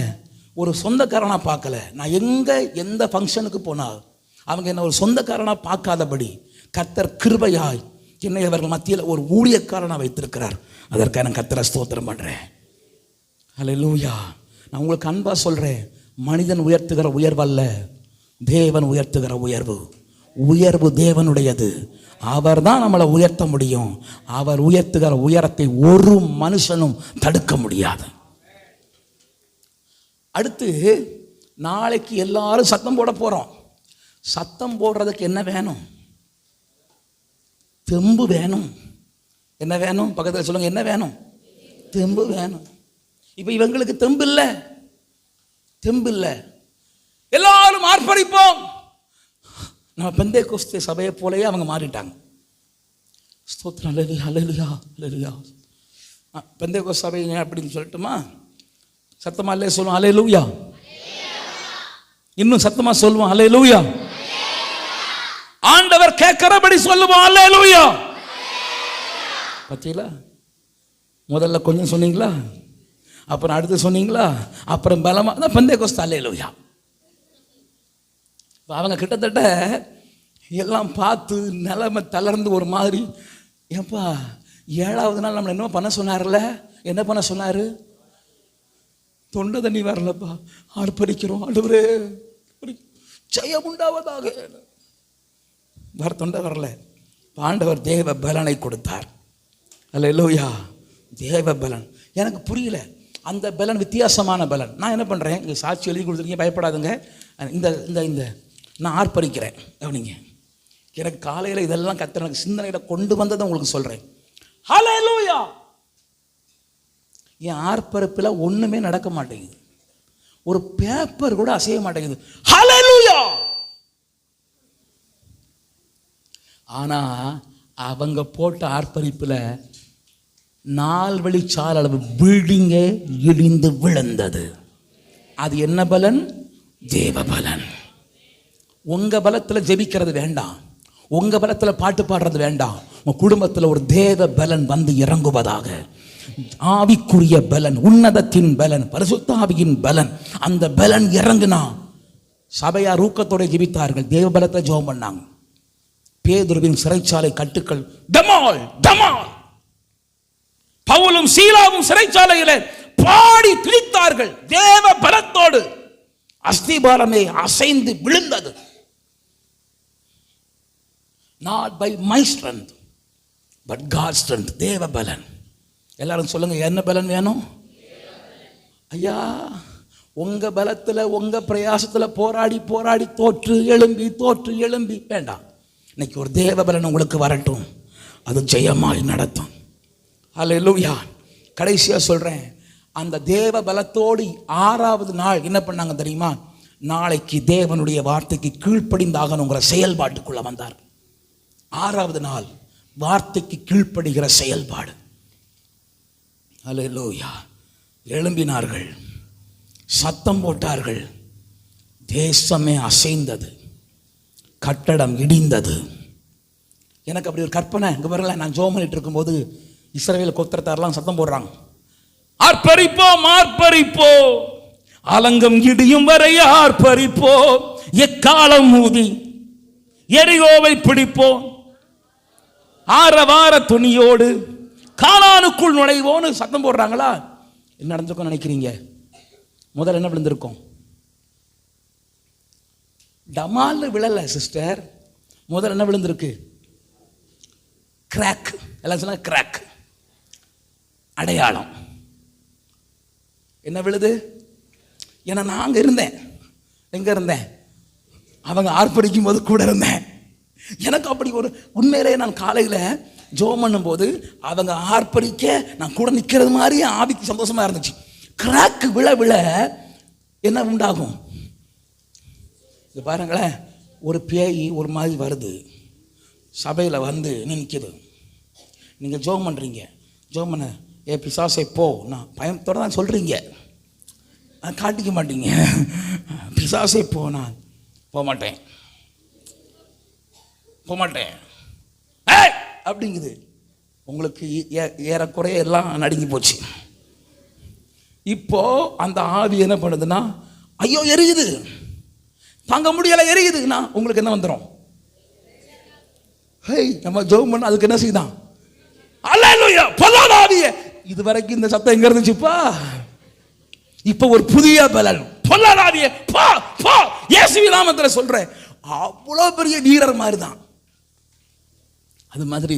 ஒரு சொந்தக்காரனாக பார்க்கல. நான் எந்த ஃபங்க்ஷனுக்கு போனால் அவங்க என்ன ஒரு சொந்தக்காரனாக பார்க்காதபடி கர்த்தர் கிருபையாய் என்னை அவர்கள் மத்தியில் ஒரு ஊழியக்காரனாக வைத்திருக்கிறார். அதற்காக நான் கர்த்தரை ஸ்தோத்திரம் பண்ணுறேன். அல்லேலூயா. நான் உங்களுக்கு அன்பாக சொல்கிறேன், மனிதன் உயர்த்துகிற உயர்வல்ல, தேவன் உயர்த்துகிற உயர்வு. உயர்வு தேவனுடையது. அவர் தான் நம்மளை உயர்த்த முடியும். அவர் உயர்த்துகிற உயரத்தை ஒரு மனுஷனும் தடுக்க முடியாது. அடுத்து நாளைக்கு எல்லாரும் சத்தம் போட போகிறோம். சத்தம் போடுறதுக்கு என்ன வேணும்? தெம்பு வேணும். என்ன வேணும்? பக்கத்தில் சொல்லுங்க, என்ன வேணும்? தெம்பு வேணும். இப்போ இவங்களுக்கு தெம்பு இல்லை, தெம்பு இல்லை. எல்லாரும் ஆர்ப்பரிப்போம். நம்ம பெந்தேகோஸ்தே சபையை போலயே அவங்க மாறிட்டாங்க. ஸ்தோத்திரம், அல்லேலூயா, அல்லேலூயா, அல்லேலூயா. பெந்தேகோஸ்தே சபை அப்படின்னு சொல்லட்டுமா? சத்தமா அல்லே சொல்லுவோம், அல்லேலூயா. இன்னும் சத்தமா சொல்லுவோம், அல்லேலூயா. ஆண்டவர் கேட்கிறபடி சொல்லுவோம், அல்லேலூயா. பார்த்தீங்களா? முதல்ல கொஞ்சம் சொன்னீங்களா, அப்புறம் அடுத்து சொன்னீங்களா, அப்புறம் பலமா தான் பெந்தேகோஸ்தே அல்லேலூயா. அவங்க கிட்டத்தட்ட எல்லாம் பார்த்து நிலைமை தளர்ந்து ஒரு மாதிரி, ஏப்பா 7வது நாள் நம்மளை என்ன பண்ண சொன்னார்ல? என்ன பண்ண சொன்னார்? தொண்டை தண்ணி வரலப்பா, ஆர்ப்பரிக்கிறோம், ஆண்டவரே ஜெயம் உண்டாவதாக. வர தொண்டை வரல, ஆண்டவர் தேவ பலனை கொடுத்தார். அல்லேலூயா, தேவ பலன். எனக்கு புரியல, அந்த பலன் வித்தியாசமான பலன். நான் என்ன பண்ணுறேன், இங்கே சாட்சி எழுதி கொடுத்துருக்கீங்க, பயப்படாதுங்க. இந்த இந்த இந்த நான் ஆர்ப்பரிக்கிறேன். கவனிங்க, எனக்கு காலையில் இதெல்லாம் கர்த்தர் எனக்கு சிந்தனையில கொண்டு வந்ததை உங்களுக்கு சொல்கிறேன். ஹல்லேலூயா. என் ஆர்ப்பரிப்பில் ஒன்றுமே நடக்க மாட்டேங்குது, ஒரு பேப்பர் கூட அசைய மாட்டேங்குது. ஹல்லேலூயா. ஆனால் அவங்க போட்ட ஆர்ப்பரிப்பில் 4 வழிச்சால் அளவு பில்டிங்கே இடிந்து விழுந்தது. அது என்ன பலன்? தேவ பலன். உங்கள் பலத்தில் ஜெபிக்கிறது வேண்டாம், உங்கள் பலத்தில் பாட்டு பாடுறது வேண்டாம். உங்கள் குடும்பத்தில் ஒரு தேவ பலன் வந்து இறங்குவதாக. ஆவிக்குரிய பலன், உன்னதத்தின் பலன், பரிசுத்த ஆவியின் பலன். அந்த பலன் இறங்குனா சபையார் ஊக்கத்தோட ஜெபித்தார்கள், தேவ பலத்தை ஜெபம் பண்ணாங்க. பேதுருவின் சிறைச்சாலை கட்டுக்கள் டமால் டமால். பவுலும் சீலாவும் சிறைச்சாலையிலே பாடி துதித்தார்கள் தேவ பலத்தோடு. அஸ்திபாரமே அசைந்து விழுந்தது. Not by my strength, but God's strength. தேவ பலன். எல்லாரும் சொல்லுங்க, என்ன பலன் வேணும்? ஐயா, உங்க பலத்தில் உங்க பிரயாசத்தில் போராடி போராடி தோற்று எழும்பி வேண்டாம். இன்னைக்கு ஒரு தேவ பலன் உங்களுக்கு வரட்டும், அது ஜெயமாய் நடத்தும். அல்லேலூயா. கடைசியாக சொல்கிறேன், அந்த தேவ பலத்தோடு 6வது நாள் என்ன பண்ணாங்க தெரியுமா? நாளைக்கு தேவனுடைய வார்த்தைக்கு கீழ்ப்படிந்தாகணுங்கிற செயல்பாட்டுக்குள்ள வந்தார். 6வது நாள் வார்த்தைக்கு கீழ்ப்படுகிற செயல்பாடு. அல்லேலூயா. எழும்பினார்கள், சத்தம் போட்டார்கள், தேசமே அசைந்தது, கட்டடம் இடிந்தது. எனக்கு அப்படி ஒரு கற்பனை. இங்கே வரல, நான் ஜெபம் பண்ணிட்டு இருக்கும்போது இஸ்ரவேல் கோத்திரத்தாரெல்லாம் சத்தம் போடுறாங்க, ஆர்ப்பரிப்போம் ஆர்ப்பரிப்போம், அலங்கம் இடியும் வரை ஆர்ப்பரிப்போம், எக்காலம் ஊதி எரிகோவை பிடிப்போம், ஆரவார துணியோடு கானானுக்குள் நுழைவோன்னு சத்தம் போடுறாங்களா? என்ன நடந்திருக்கும் நினைக்கிறீங்க? முதல்ல என்ன விழுந்திருக்கும்? டமால்னு விழல சிஸ்டர், முதல்ல என்ன விழுந்திருக்கு? கிராக். எல்லாம் சொன்னா கிராக், அடையாளம். என்ன விழுது? ஏன்னா நான் அங்கே இருந்தேன். எங்கே இருந்தேன்? அவங்க ஆர்ப்பரிக்கும் போது கூட இருந்தேன். எனக்கு அப்படி ஒரு உண்மையிலே நான் காலையில் ஜெபம் பண்ணும்போது அவங்க ஆர்ப்பரிக்க நான் கூட நிற்கிறது மாதிரி ஆவிக்கு சந்தோஷமாக இருந்துச்சு. கிராக்கு விழ விழ என்ன உண்டாகும்? இது பாருங்களேன், ஒரு பேய் ஒரு மாதிரி வருது, சபையில் வந்து நிற்கிது. நீங்கள் ஜெபம் பண்ணுறீங்க, ஜெபம் பண்ண ஏ பிசாசை போ, நான் பயத்தோடு தான் சொல்கிறீங்க. காட்டிக்க மாட்டீங்க. பிசாசே போனால் போக மாட்டேன் அப்படிங்குது. உங்களுக்கு ஏறக்குறைய எல்லாம் நடுங்கி போச்சு. இப்போ அந்த ஆவி என்ன பண்ணுதுன்னா, ஐயோ எரியுது, தாங்க முடியல, எரியுதுன்னா உங்களுக்கு என்ன வந்துடும்? நம்ம ஜெபம் பண்ண அதுக்கு என்ன செய்தான்? அல்லேலூயா. பொல்லாத ஆவியே, இது வரைக்கும் இந்த சத்தம் எங்க இருந்துச்சுப்பா? இப்ப ஒரு புதிய பலன். பொல்லாத ஆவியே போ போ, இயேசுவின் நாமத்துல சொல்றேன். அவ்வளவு பெரிய வீரர் மாதிரி தான். அது மாதிரி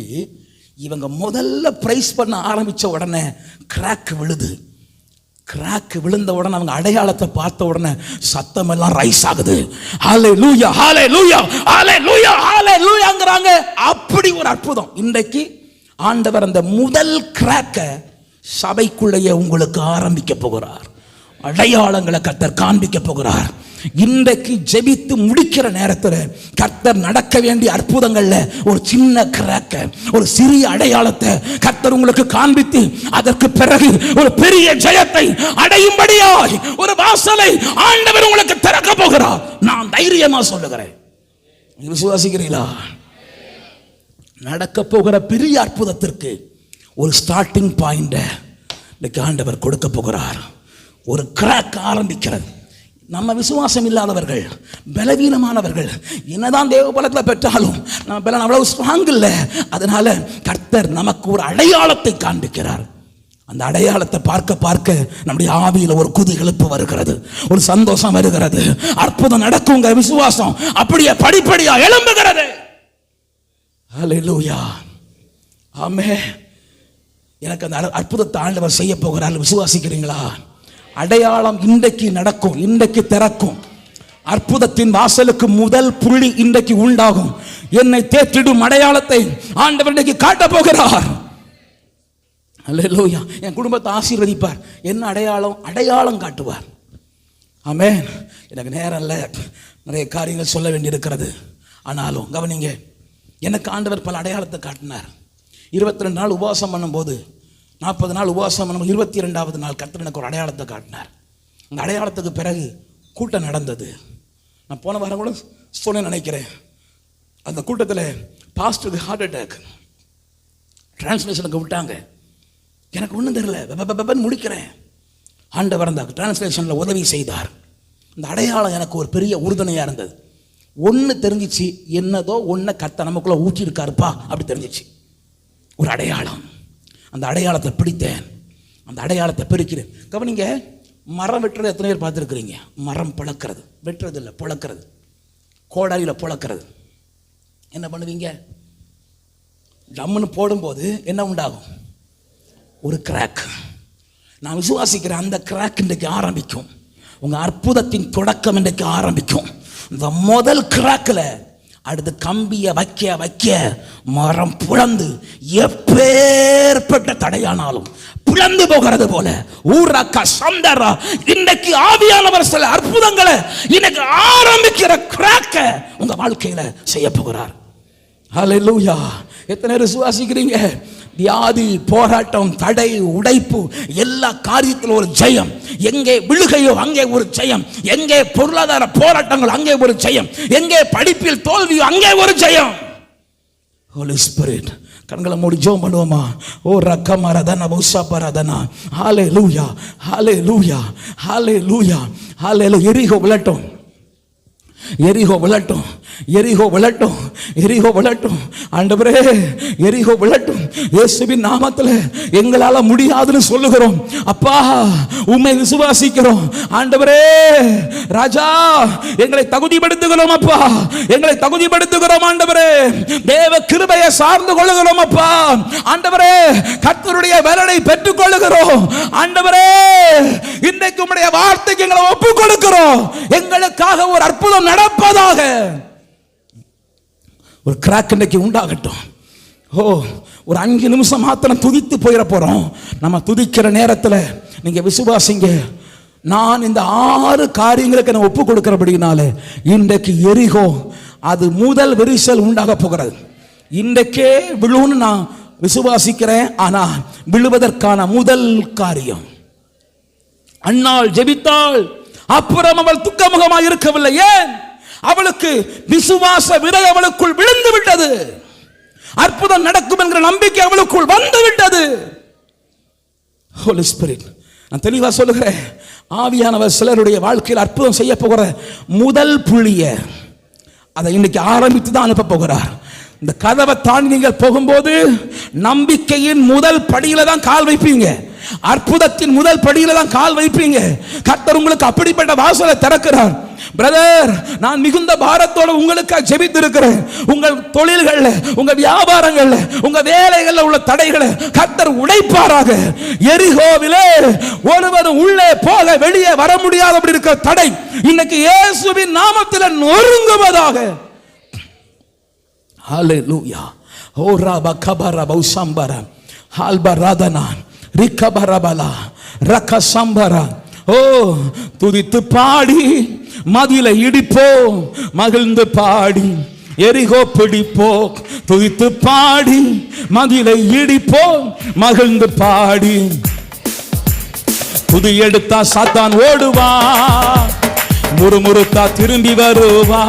இவங்க முதல்ல பிரைஸ் பண்ண ஆரம்பிச்ச உடனே கிராக் விழுது. கிராக் விழுந்த உடனே அவங்க அடையாளத்தை பார்த்த உடனே சத்தம் எல்லாம் ரைஸ் ஆகுது. ஹல்லேலூயா ஹல்லேலூயா ஹல்லேலூயா ஹல்லேலூயாங்கறாங்க. அப்படி ஒரு அற்புதம். இன்றைக்கு ஆண்டவர் அந்த முதல் கிராக்க சபைக்குள்ளேயே உங்களுக்கு ஆரம்பிக்க போகிறார். அடையாளங்களை கர்த்தர் காண்பிக்க போகிறார். இன்றைக்கு ஜெபித்து முடிக்கிற நேரத்தில் கர்த்தர் நடக்க வேண்டிய அற்புதங்கள்ல ஒரு சின்ன கிராக்க, ஒரு சிறிய அடையாளத்தை கர்த்தர் உங்களுக்கு காண்பித்து அதற்கு பிறகு ஒரு பெரிய ஜெயத்தை அடையும்படியாய் ஒரு வாசலை ஆண்டவர் உங்களுக்கு திறக்க போகிறார். நான் தைரியமா சொல்லுகிறேன். விசுவாசிக்கிறீங்களா? நடக்க போகிற பெரிய அற்புதத்திற்கு ஒரு ஸ்டார்டிங் பாயிண்ட இன்னைக்கு ஆண்டவர் கொடுக்க போகிறார். ஒரு கிராக் ஆரம்பிக்கிறது. நம்ம விசுவாசம் இல்லாதவர்கள், பலவீனமானவர்கள், என்னதான் தேவ பலத்தில் பெற்றாலும் நம்ம பலன் அவ்வளவு ஸ்ட்ராங் இல்லை. அதனால கர்த்தர் நமக்கு ஒரு அடையாளத்தை காண்பிக்கிறார். அந்த அடையாளத்தை பார்க்க பார்க்க நம்முடைய ஆவியில் ஒரு குதிகெழுப்பு வருகிறது, ஒரு சந்தோஷம் வருகிறது. அற்புதம் நடக்குங்க. விசுவாசம் அப்படியே படிப்படியா எழும்புகிறது. ஹல்லேலூயா. ஆமென். எனக்கு அந்த அற்புதத்தை ஆண்டவர் செய்ய போகிறார். விசுவாசிக்கிறீங்களா? அடையாளம் இன்றைக்கு நடக்கும், இன்றைக்கு திறக்கும். அற்புதத்தின் வாசலுக்கு முதல் புள்ளி இன்றைக்கு உண்டாகும். என்னை தேற்றிடும் அடையாளத்தை ஆண்டவர் இன்றைக்கு காட்ட போகிறார். அல்லேலூயா. என் குடும்பத்தை ஆசீர்வதிப்பார். என்ன அடையாளம்? அடையாளம் காட்டுவார். ஆமென். எனக்கு நேரம் இல்லை, நிறைய காரியங்கள் சொல்ல வேண்டியிருக்கிறது. ஆனாலும் கவனிங்க, எனக்கு ஆண்டவர் பல அடையாளத்தை காட்டினார். 22 நாள் உபவாசம் பண்ணும்போது, 40 நாள் உபவாசம் பண்ணும்போது 22வது நாள் கர்த்தர் எனக்கு ஒரு அடையாளத்தை காட்டினார். அந்த அடையாளத்துக்கு பிறகு கூட்டம் நடந்தது. நான் போன வாரம் கூட சொன்ன நினைக்கிறேன். அந்த கூட்டத்தில் பாஸ்டருக்கு ஹார்ட் அட்டாக். டிரான்ஸ்லேஷனுக்கு விட்டாங்க. எனக்கு ஒன்றும் தெரியல, முடிக்கிறேன். ஆண்டவர் அந்த டிரான்ஸ்லேஷனில் உதவி செய்தார். அந்த அடையாளம் எனக்கு ஒரு பெரிய உறுதுணையாக இருந்தது. ஒன்று தெரிஞ்சிச்சு, என்னதோ ஒன்றை கர்த்தர் நமக்குள்ளே ஊற்றிருக்காருப்பா அப்படி தெரிஞ்சிச்சு. ஒரு அடையாளம். அந்த அடையாளத்தை பிடித்தேன், அந்த அடையாளத்தை பெருக்கிறேன். கவனிங்க, மரம் வெட்டுறது எத்தனை பேர் பார்த்துருக்குறீங்க? மரம் பிளக்கிறது, வெட்டுறது இல்லை, பிளக்கிறது. கோடாரியில் பிளக்கிறது. என்ன பண்ணுவீங்க? டம்முன்னு போடும்போது என்ன உண்டாகும்? ஒரு கிராக். நான் விசுவாசிக்கிறேன், அந்த கிராக் இன்றைக்கு ஆரம்பிக்கும். உங்கள் அற்புதத்தின் தொடக்கம் இன்றைக்கு ஆரம்பிக்கும். இந்த முதல் கிராக்கில் அடுத்து கம்பியை வைக்க வைக்க மரம் புலந்து எப்பேற்பட்ட தடையானாலும் புலந்து போகிறது போல ஊரக்கா சந்தரா. இன்னைக்கு ஆவியானவர் சில அற்புதங்களை இன்னைக்கு ஆரம்பிக்கிற கிராக்க உங்க வாழ்க்கையில செய்ய போகிறார். ஹல்லேலூயா. எத்தனை பேர் விசுவாசிக்கிறீங்க? வியாதி, போராட்டம், தடை, உடைப்பு, எல்லா காரியத்திலும் ஒரு ஜெயம். எங்கே விழுகையோ அங்கே ஒரு ஜெயம். எங்கே பொருளாதார போராட்டங்கள் அங்கே ஒரு ஜெயம். எங்கே படிப்பில் தோல்வியோ அங்கே ஒரு ஜெயம். ஹோலி ஸ்பிரிட். கண்களை மூடி ஜெபம் பண்ணுவோமா? ஓ ரக்கமரதன பௌஷபரதன. ஹல்லேலூயா ஹல்லேலூயா ஹல்லேலூயா ஹல்லேலூயா. எரிகோ விழட்டும், எரிகோ விழட்டும், எரிகோ விழட்டும், எரிகோ விழட்டும். ஆண்டவரே, எரிகோ விழட்டும். இயேசுவின் நாமத்தில் எங்களால முடியாதுன்னு சொல்லுகிறோம். அப்பா, உம்மை விசுவாசிக்கிறோம். ஆண்டவரே ராஜா, எங்களை தகுதிப்படுத்துகிறோம். அப்பா, எங்களை தகுதிப்படுத்துகிறோம். ஆண்டவரே, தேவ கிருபையை சார்ந்து கொள்ளுகிறோம். அப்பா, ஆண்டவரே, கர்த்தருடைய பலனை பெற்றுக் கொள்ளுகிறோம். ஆண்டவரே, இன்றைக்கு உம்முடைய வார்த்தைக்கு எங்களை ஒப்புக் கொடுக்கிறோம். எங்களுக்காக ஒரு அற்புதம் நடப்பதாக. ஒரு கிராக் இன்னைக்கு உண்டாகட்டும். ஓ, ஒரு 5 நிமிஷம் மாத்திரம் துதித்து போயிட போறோம். நம்ம துதிக்கிற நேரத்தில் நீங்க விசுவாசிங்க. நான் இந்த 6 காரியங்களுக்கு நான் ஒப்பு கொடுக்கிறபடினால இன்றைக்கு எரிகோ அது முதல் விரிசல் உண்டாக போகிறது. இன்றைக்கே விழுன்னு நான் விசுவாசிக்கிறேன். ஆனா விழுவதற்கான முதல் காரியம் அன்னாள் ஜெபித்தாள். அப்புறம் அவள் துக்கமுகமாக இருக்கவில்லை. ஏன்? அவளுக்கு விசுவாச விதை அவளுக்குள் விழுந்து விட்டது. அற்புதம் நடக்கும் என்கிற நம்பிக்கை அவளுக்குள் வந்து விட்டது. ஹோலி ஸ்பிரிட், நான் தெளிவா சொல்லுகிறேன், ஆவியானவர் சிலருடைய வாழ்க்கையில் அற்புதம் செய்ய போகிற முதல் புள்ளிய அதை இன்னைக்கு ஆரம்பித்து தான் அனுப்ப போகிறார். இந்த கதவை தாண்டி நீங்கள் போகும்போது நம்பிக்கையின் முதல் படியில தான் கால் வைப்பீங்க. அற்புதத்தின் முதல் படியில தான் கால் வைப்பீங்க. கர்த்தர் உங்களுக்கு அப்படிப்பட்ட வாசலை திறக்கிறார். பிரதர், நான் மிகுந்த பாரத்தோடு உங்களுக்காக ஜெபித்து இருக்கிறேன். உங்கள் தொழில்கள்ல, உங்க வியாபாரங்கள்ல, உங்க வேலைகள்ல உள்ள தடைகளை கர்த்தர் உடைப்பாராக. எரிகோவிலே ஒருவரும் உள்ளே போக வெளியே வர முடியாதபடி இருக்கிற தடை இன்னைக்கு இயேசுவின் நாமத்தில் நொறுங்குவதாக. ஹல்லேலூயா. ஓ ரபா கபரா பௌசம்பரா ஹல்பராதனா ரிகபரபலா ரகசம்பரா. ஓ, துதித்து பாடி மதிலை இடிப்போம், மகிழ்ந்து பாடி எரிகோ பிடிப்போம். துதித்து பாடி மதிலை இடிப்போம், மகிழ்ந்து பாடி. துதி எடுத்தா சாத்தான் ஓடுவா, முறுமுறுத்தா திரும்பி வருவா.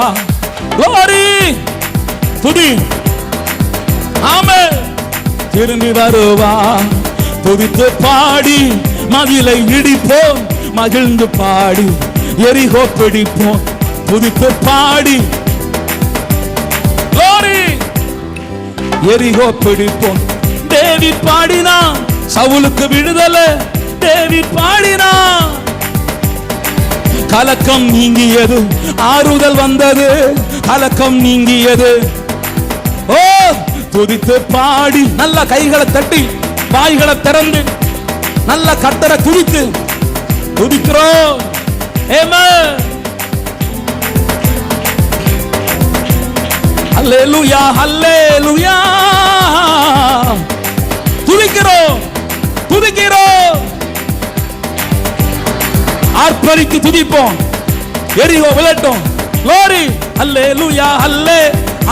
glory, துதி, ஆமென், திரும்பி வருவா. துதித்து பாடி மதிலை இடிப்போம், மகிழ்ந்து பாடி எரிகோ பிடிப்போம். துதித்து பாடி glory, எரிகோ பிடிப்போம். டேவிட் பாடினா சவுலுக்கு விடுதலை. டேவிட் பாடினா கலக்கம் நீங்கியது, ஆறுதல் வந்தது, கலக்கம் நீங்கியது. ஓ, துதித்து பாடி நல்ல கைகளை தட்டி வாய்களை திறந்து நல்ல கர்த்தரை துதித்து துதிக்கிறோம். ஆமென். ஹல்லேலூயா, ஹல்லேலூயா. துதிக்கிறோம், துதிக்கிறோம். ஆர்ப்பரித்து துதிப்போம். எரிகோ விழட்டும். glory, ஹல்லேலூயா, ஹல்லே.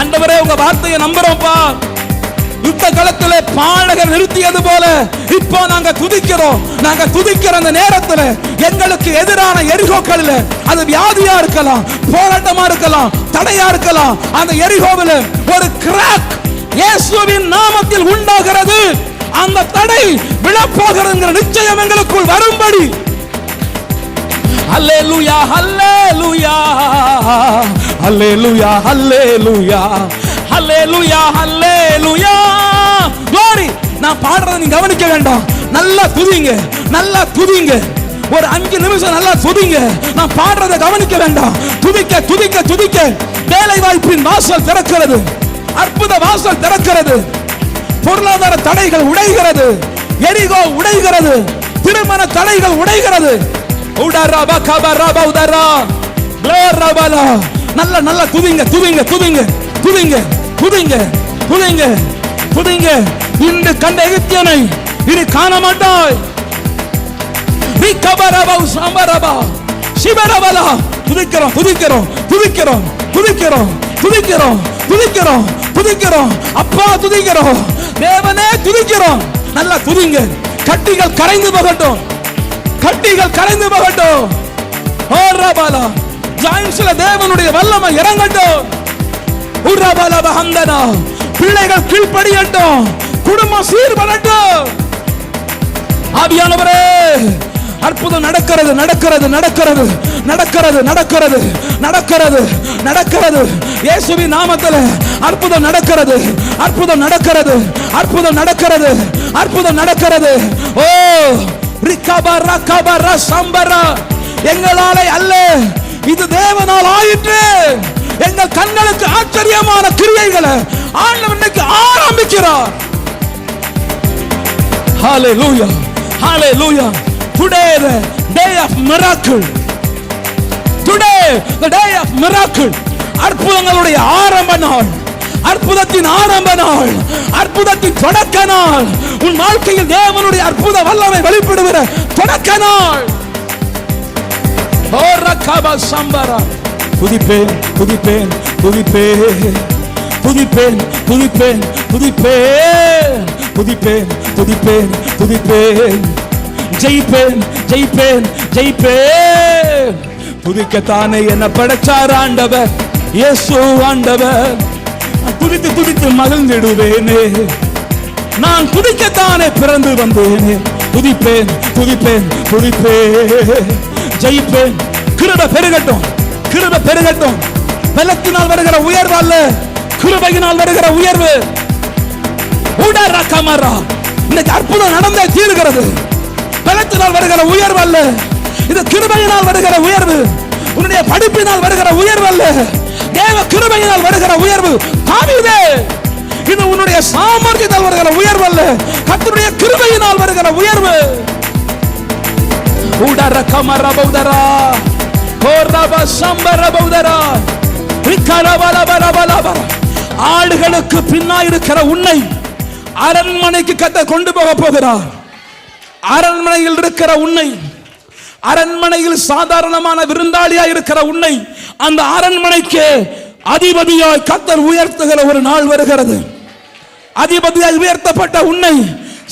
ஆண்டவரே, உங்க வார்த்தையை நம்புறோம்ப்பா. யுத்த களத்திலே பாடகர் நிறுத்தியது போல இப்போ நாங்க துதிக்கிறோம். நாங்க துதிக்கிற அந்த நேரத்தில் எங்களுக்கு எதிரான எரிகோக்கள், அது வியாதியா இருக்கலாம், போராட்டமா இருக்கலாம், தடையா இருக்கலாம், அந்த எரிகோவில் ஒரு கிராக் இயேசுவின் நாமத்தில் உண்டாகிறது. அந்த தடை விழப்போகிற நிச்சயம் எங்களுக்குள் வரும்படி. ஹல்லேலூயா, ஹல்லேலூயா, ஹல்லேலூயா, ஹல்லேலூயா, ஹல்லேலூயா, ஹல்லேலூயா. glory, நான் பாடுறதை நீங்க கவனிக்க வேண்டாம். நல்லா துதிங்க, நல்லா துதிங்க. ஒரு 5 நிமிஷம் நல்லா துதிங்க. நான் பாடுறதை கவனிக்க வேண்டாம். துதிக்க துதிக்க துதிக்க வேலை வாய்ப்பின் வாசல் திறக்கிறது, அற்புத வாசல் திறக்கிறது, பொருளாதார தடைகள் உடைகிறது, எரிகோ உடைகிறது, திருமண தடைகள் உடைகிறது. உடரபா கபரபா உதரா ப்ளரபலா. நல்ல நல்ல துதிங்க துதிங்க துதிங்க துதிங்க துதிங்க துதிங்க துதிங்க. இன்று கண்ட எகிப்தியனை இனி காண மாட்டாய். ரிகபரபா உசம்பரபா சிபரபலா. துதிக்கிறோம் துதிக்கிறோம் துதிக்கிறோம் துதிக்கிறோம் துதிக்கிறோம் துதிக்கிறோம் துதிக்கிறோம். அப்பா துதிக்கிறோம், தேவனே துதிக்கிறோம். நல்லா துதிங்க. கட்டிகள் கரைந்து போகட்டும், கட்டிகள் கரைந்து போகட்டும். ஓரபாலா ஜாயின்ஸ்ல தேவனுடைய வல்லமை இறங்கட்டும். உரபாலா பஹந்தனா. பிள்ளைகள் கீழ்ப்படியட்டும், குடும்பம் சீர்படட்டும். ஆவியானவரே, அற்புதம் நடக்கிறது நடக்கிறது நடக்கிறது நடக்கிறது நடக்கிறது நடக்கிறது நடக்கிறது. இயேசுவின் நாமத்தில் அற்புதம் நடக்கிறது, அற்புதம் நடக்கிறது, அற்புதம் நடக்கிறது, அற்புதம் நடக்கிறது. ஓ ரிகபரா கபரா சம்பரா. எங்களாலே அல்ல, இது தேவனால் ஆயிற்று. எங்கள் கண்களுக்கு ஆச்சரியமான கிரியைகளை ஆண்டவர் இன்னைக்கு ஆரம்பிக்கிறார். ஹalleluya, hallelujah. Today the day of miracle. Today the day of miracle. அற்புதங்களுடைய ஆரம்ப நாள், அற்புதத்தின் ஆரம்ப நாள், அற்புதத்தின் தொடக்க நாள். உன் வாழ்க்கையில் தேவனுடைய அற்புத வல்லமை வெளிப்படுகிற தொடக்க நாள். ஓரகபா சம்பரா. துதிப்பேன் துதிப்பேன் துதிப்பேன் துதிப்பேன் துதிப்பேன் துதிப்பேன் துதிப்பேன் துதிப்பேன் துதிப்பேன். ஜெயிப்பேன் ஜெயிப்பேன் ஜெயிப்பேன். துதிக்கத்தானே என்ன படைச்சார் ஆண்டவர், இயேசு ஆண்டவர். துதித்து துதித்து மகிழ்ந்திடுவேனே, நான் துதிக்கத்தானே பிறந்து வந்தேனே. துதிப்பேன் துதிப்பேன் துதிப்பேன், ஜெயிப்பேன். கிருபை பெருகட்டும், கிருபை பெருகட்டும். பலத்தினால் வருகிற உயர்வு அல்ல, கிருபையினால் வருகிற உயர்வு. இன்னைக்கு அற்புதம் நடந்தே தீருகிறது. பலத்தினால் வருகிற உயர்வு அல்ல, இது கிருபையினால் வருகிற உயர்வு. உன்னுடைய படிப்பினால் வருகிற உயர்வு அல்ல, தேவ கிருபையினால் வருகிற உயர்வு. தாவீதே, இது உன்னுடைய சாமர்த்தியத்தால் வருகிற உயர்வு அல்ல, கர்த்தருடைய கிருபையினால் வருகிற உயர்வு. உடர கமர பௌதரா கோரப சம்பர பௌதரா விக்கரபலபலபலப. ஆடுகளுக்கு பின்னாய் இருக்கிற உன்னை அரண்மனைக்கு கர்த்தர் கொண்டு போக போகிறார். அரண்மனையில் இருக்கிற உன்னை, அரண்மனையில் சாதாரணமான விருந்தாளியாய் இருக்கிற உன்னை அந்த அரண்மனைக்கு அதிபதியாய் கர்த்தர் உயர்த்துகிற ஒரு நாள் வருகிறது. அதிபதியாய் உயர்த்தப்பட்ட உன்னை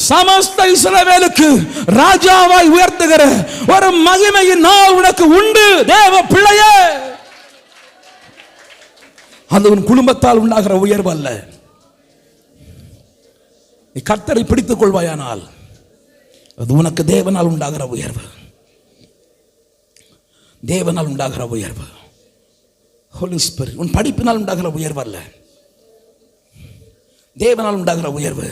சமஸ்த இஸ்ரவேலுக்கு ராஜாவாய் உயர்த்துகிற ஒரு மகிமையின் நாள் உனக்கு உண்டு தேவ பிள்ளையே. அது உன் குடும்பத்தால் உண்டாகிற உயர்வு அல்ல. நீ கர்த்தரை பிடித்துக் கொள்வாயானால் அது உனக்கு தேவனால் உண்டாகிற உயர்வு, தேவனால் உண்டாகிற உயர்வு. ஹோலி ஸ்பிரிட், உன் படிப்பினால் உண்டாகிற உயர்வு அல்ல, தேவனால் உண்டாகிற உயர்வு.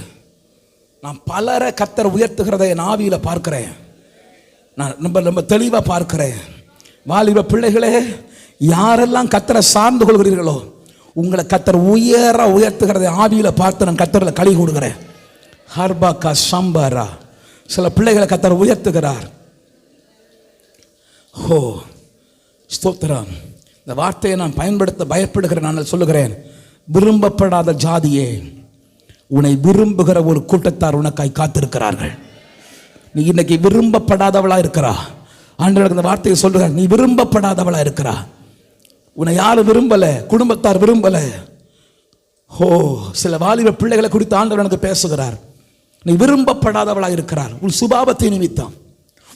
நான் பலரை கர்த்தர் உயர்த்துகிறதை என் ஆவியில பார்க்கிறேன். நான் ரொம்ப தெளிவா பார்க்கிறேன். வாலிப பிள்ளைகளே, யாரெல்லாம் கர்த்தரை சார்ந்து கொள்கிறீர்களோ உங்களை கர்த்தர் உயர்த்துகிறதை ஆவியில பார்த்து நான் கர்த்தர்ல களி கூடுகிறேன். ஹர்பாக்கா சம்பாரா, சில பிள்ளைகளை கர்த்தர் உயர்த்துகிறார். ஹோ ஸ்தோத்திரம். இந்த வார்த்தையை நான் பயன்படுத்த பயப்படுகிறேன். நான் சொல்லுகிறேன், விரும்பப்படாத ஜாதியே, உன்னை விரும்புகிற ஒரு கூட்டத்தார் உனக்காய் காத்திருக்கிறார்கள். நீ இன்னைக்கு விரும்பப்படாதவளா இருக்கிறா. ஆண்டவர் இந்த வார்த்தையை சொல்லுகிறார், நீ விரும்பப்படாதவளா இருக்கிறா. உன்னை யாரும் விரும்பல, குடும்பத்தார் விரும்பல. ஹோ, சில வாலிப பிள்ளைகளை குறித்து ஆண்டவர் எனக்கு பேசுகிறார். நீ விரும்பப்படாதவளா இருக்கிறார். உன் சுபாவத்தை நிமித்தம்,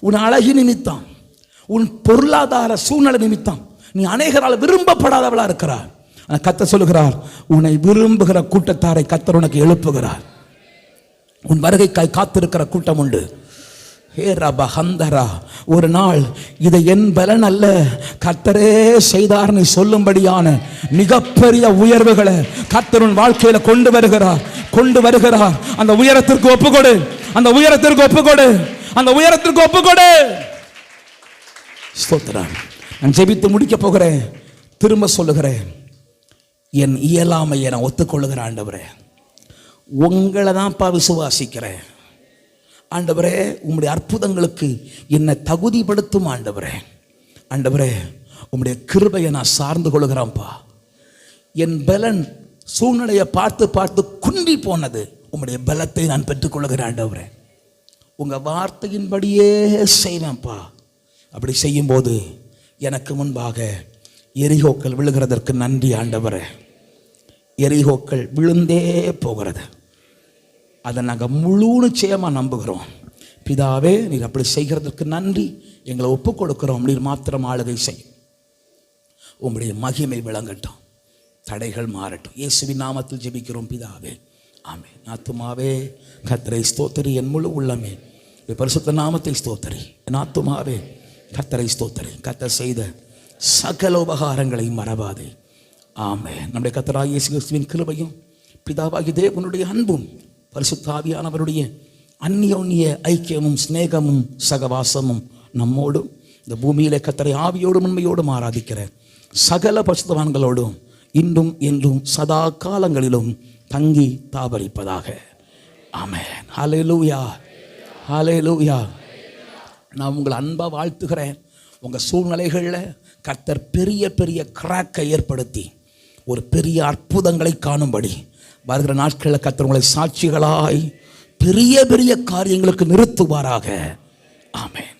உன் அழகி நிமித்தம், உன் பொருளாதார சூழ்நிலை நிமித்தம் நீ அநேகரால் விரும்பப்படாதவளா இருக்கிறார். கர்த்தர் சொல்லுகிறார், உன்னை விரும்புகிற கூட்டத்தாரை கர்த்தர் உனக்கு எழுப்புகிறார். உன் வருகைக்காய் காத்திருக்கிற கூட்டம் உண்டு. ஹே ரபா ஹந்தரா, ஒரு நாள் இதை என் பலன் அல்ல கர்த்தரே செய்தார் நீ சொல்லும்படியான மிகப்பெரிய உயர்வுகளை கர்த்தர் உன் வாழ்க்கையில கொண்டு வருகிறார், கொண்டு வருகிறார். அந்த உயரத்திற்கு ஒப்புக்கொடு, அந்த உயரத்திற்கு ஒப்புக்கொடு, அந்த உயரத்திற்கு ஒப்புக்கொடு. ஸ்தோத்திரம். நான் ஜெபித்து முடிக்க போகிறேன். திரும்ப சொல்லுகிறேன், என் இயலாமையை நான் ஒத்துக்கொள்ளுகிறேன். ஆண்டவரே, உங்களை தான்ப்பா விசுவாசிக்கிறேன். ஆண்டவரே, உம்முடைய அற்புதங்களுக்கு என்னை தகுதிப்படுத்தும். ஆண்டவரே, ஆண்டவரே, உம்முடைய கிருபையை நான் சார்ந்து கொள்ளுகிறேன்ப்பா. என் பலன் சூழ்நிலையை பார்த்து பார்த்து குன்றி போனது. உம்முடைய பலத்தை நான் பெற்றுக்கொள்ளுகிறேன். ஆண்டவரே, உங்க வார்த்தையின்படியே செய்வேன்ப்பா. அப்படி செய்யும்போது எனக்கு முன்பாக எரிகோக்கள் விழுகிறதற்கு நன்றி. ஆண்டவரே, எரிகோக்கள் விழுந்தே போகிறது. அதை நாங்கள் முழு நிச்சயமாக நம்புகிறோம். பிதாவே, நீர் அப்படி செய்கிறதற்கு நன்றி. எங்களை ஒப்புக் கொடுக்கிறோம். நீர் மாத்திரம் ஆளுகை செய். உம்முடைய மகிமை விளங்கட்டும், தடைகள் மாறட்டும். இயேசுவின் நாமத்தில் ஜெபிக்கிறோம் பிதாவே, ஆமென். ஆத்துமாவே கர்த்தரை ஸ்தோத்திரி, என் முழு உள்ளமே பரிசுத்த நாமத்தை ஸ்தோத்திரி. என் ஆத்துமாவே கர்த்தரை ஸ்தோத்திரி. கர்த்தர் செய்த சகல உபகாரங்களை மறவாதே. ஆமென். நம்முடைய கர்த்தராகிய இயேசு கிறிஸ்துவின் கிருபையும் பிதாவாகிய தேவனுடைய அன்பும் பரிசுத்த ஆவியானவருடைய அந்யோன்ய ஐக்கியமும் சிநேகமும் சகவாசமும் நம்மோடும் இந்த பூமியிலே கர்த்தரை ஆவியோடும் உண்மையோடும் ஆராதிக்கிற சகல பரிசுத்தவான்களோடும் இன்றும் என்றும் சதா காலங்களிலும் தங்கி தாபரிப்பதாக. ஆமென். ஹல்லேலூயா, ஹல்லேலூயா. நான் உங்களை அன்பாக வாழ்த்துகிறேன். உங்கள் சூழ்நிலைகளில் கர்த்தர் பெரிய பெரிய கிராக்கை ஏற்படுத்தி ஒரு பெரிய அற்புதங்களை காணும்படி வருகிற நாட்களில் கர்த்தர் உங்களை சாட்சிகளாய் பெரிய பெரிய காரியங்களுக்கு நிறுத்துவாராக. ஆமென்.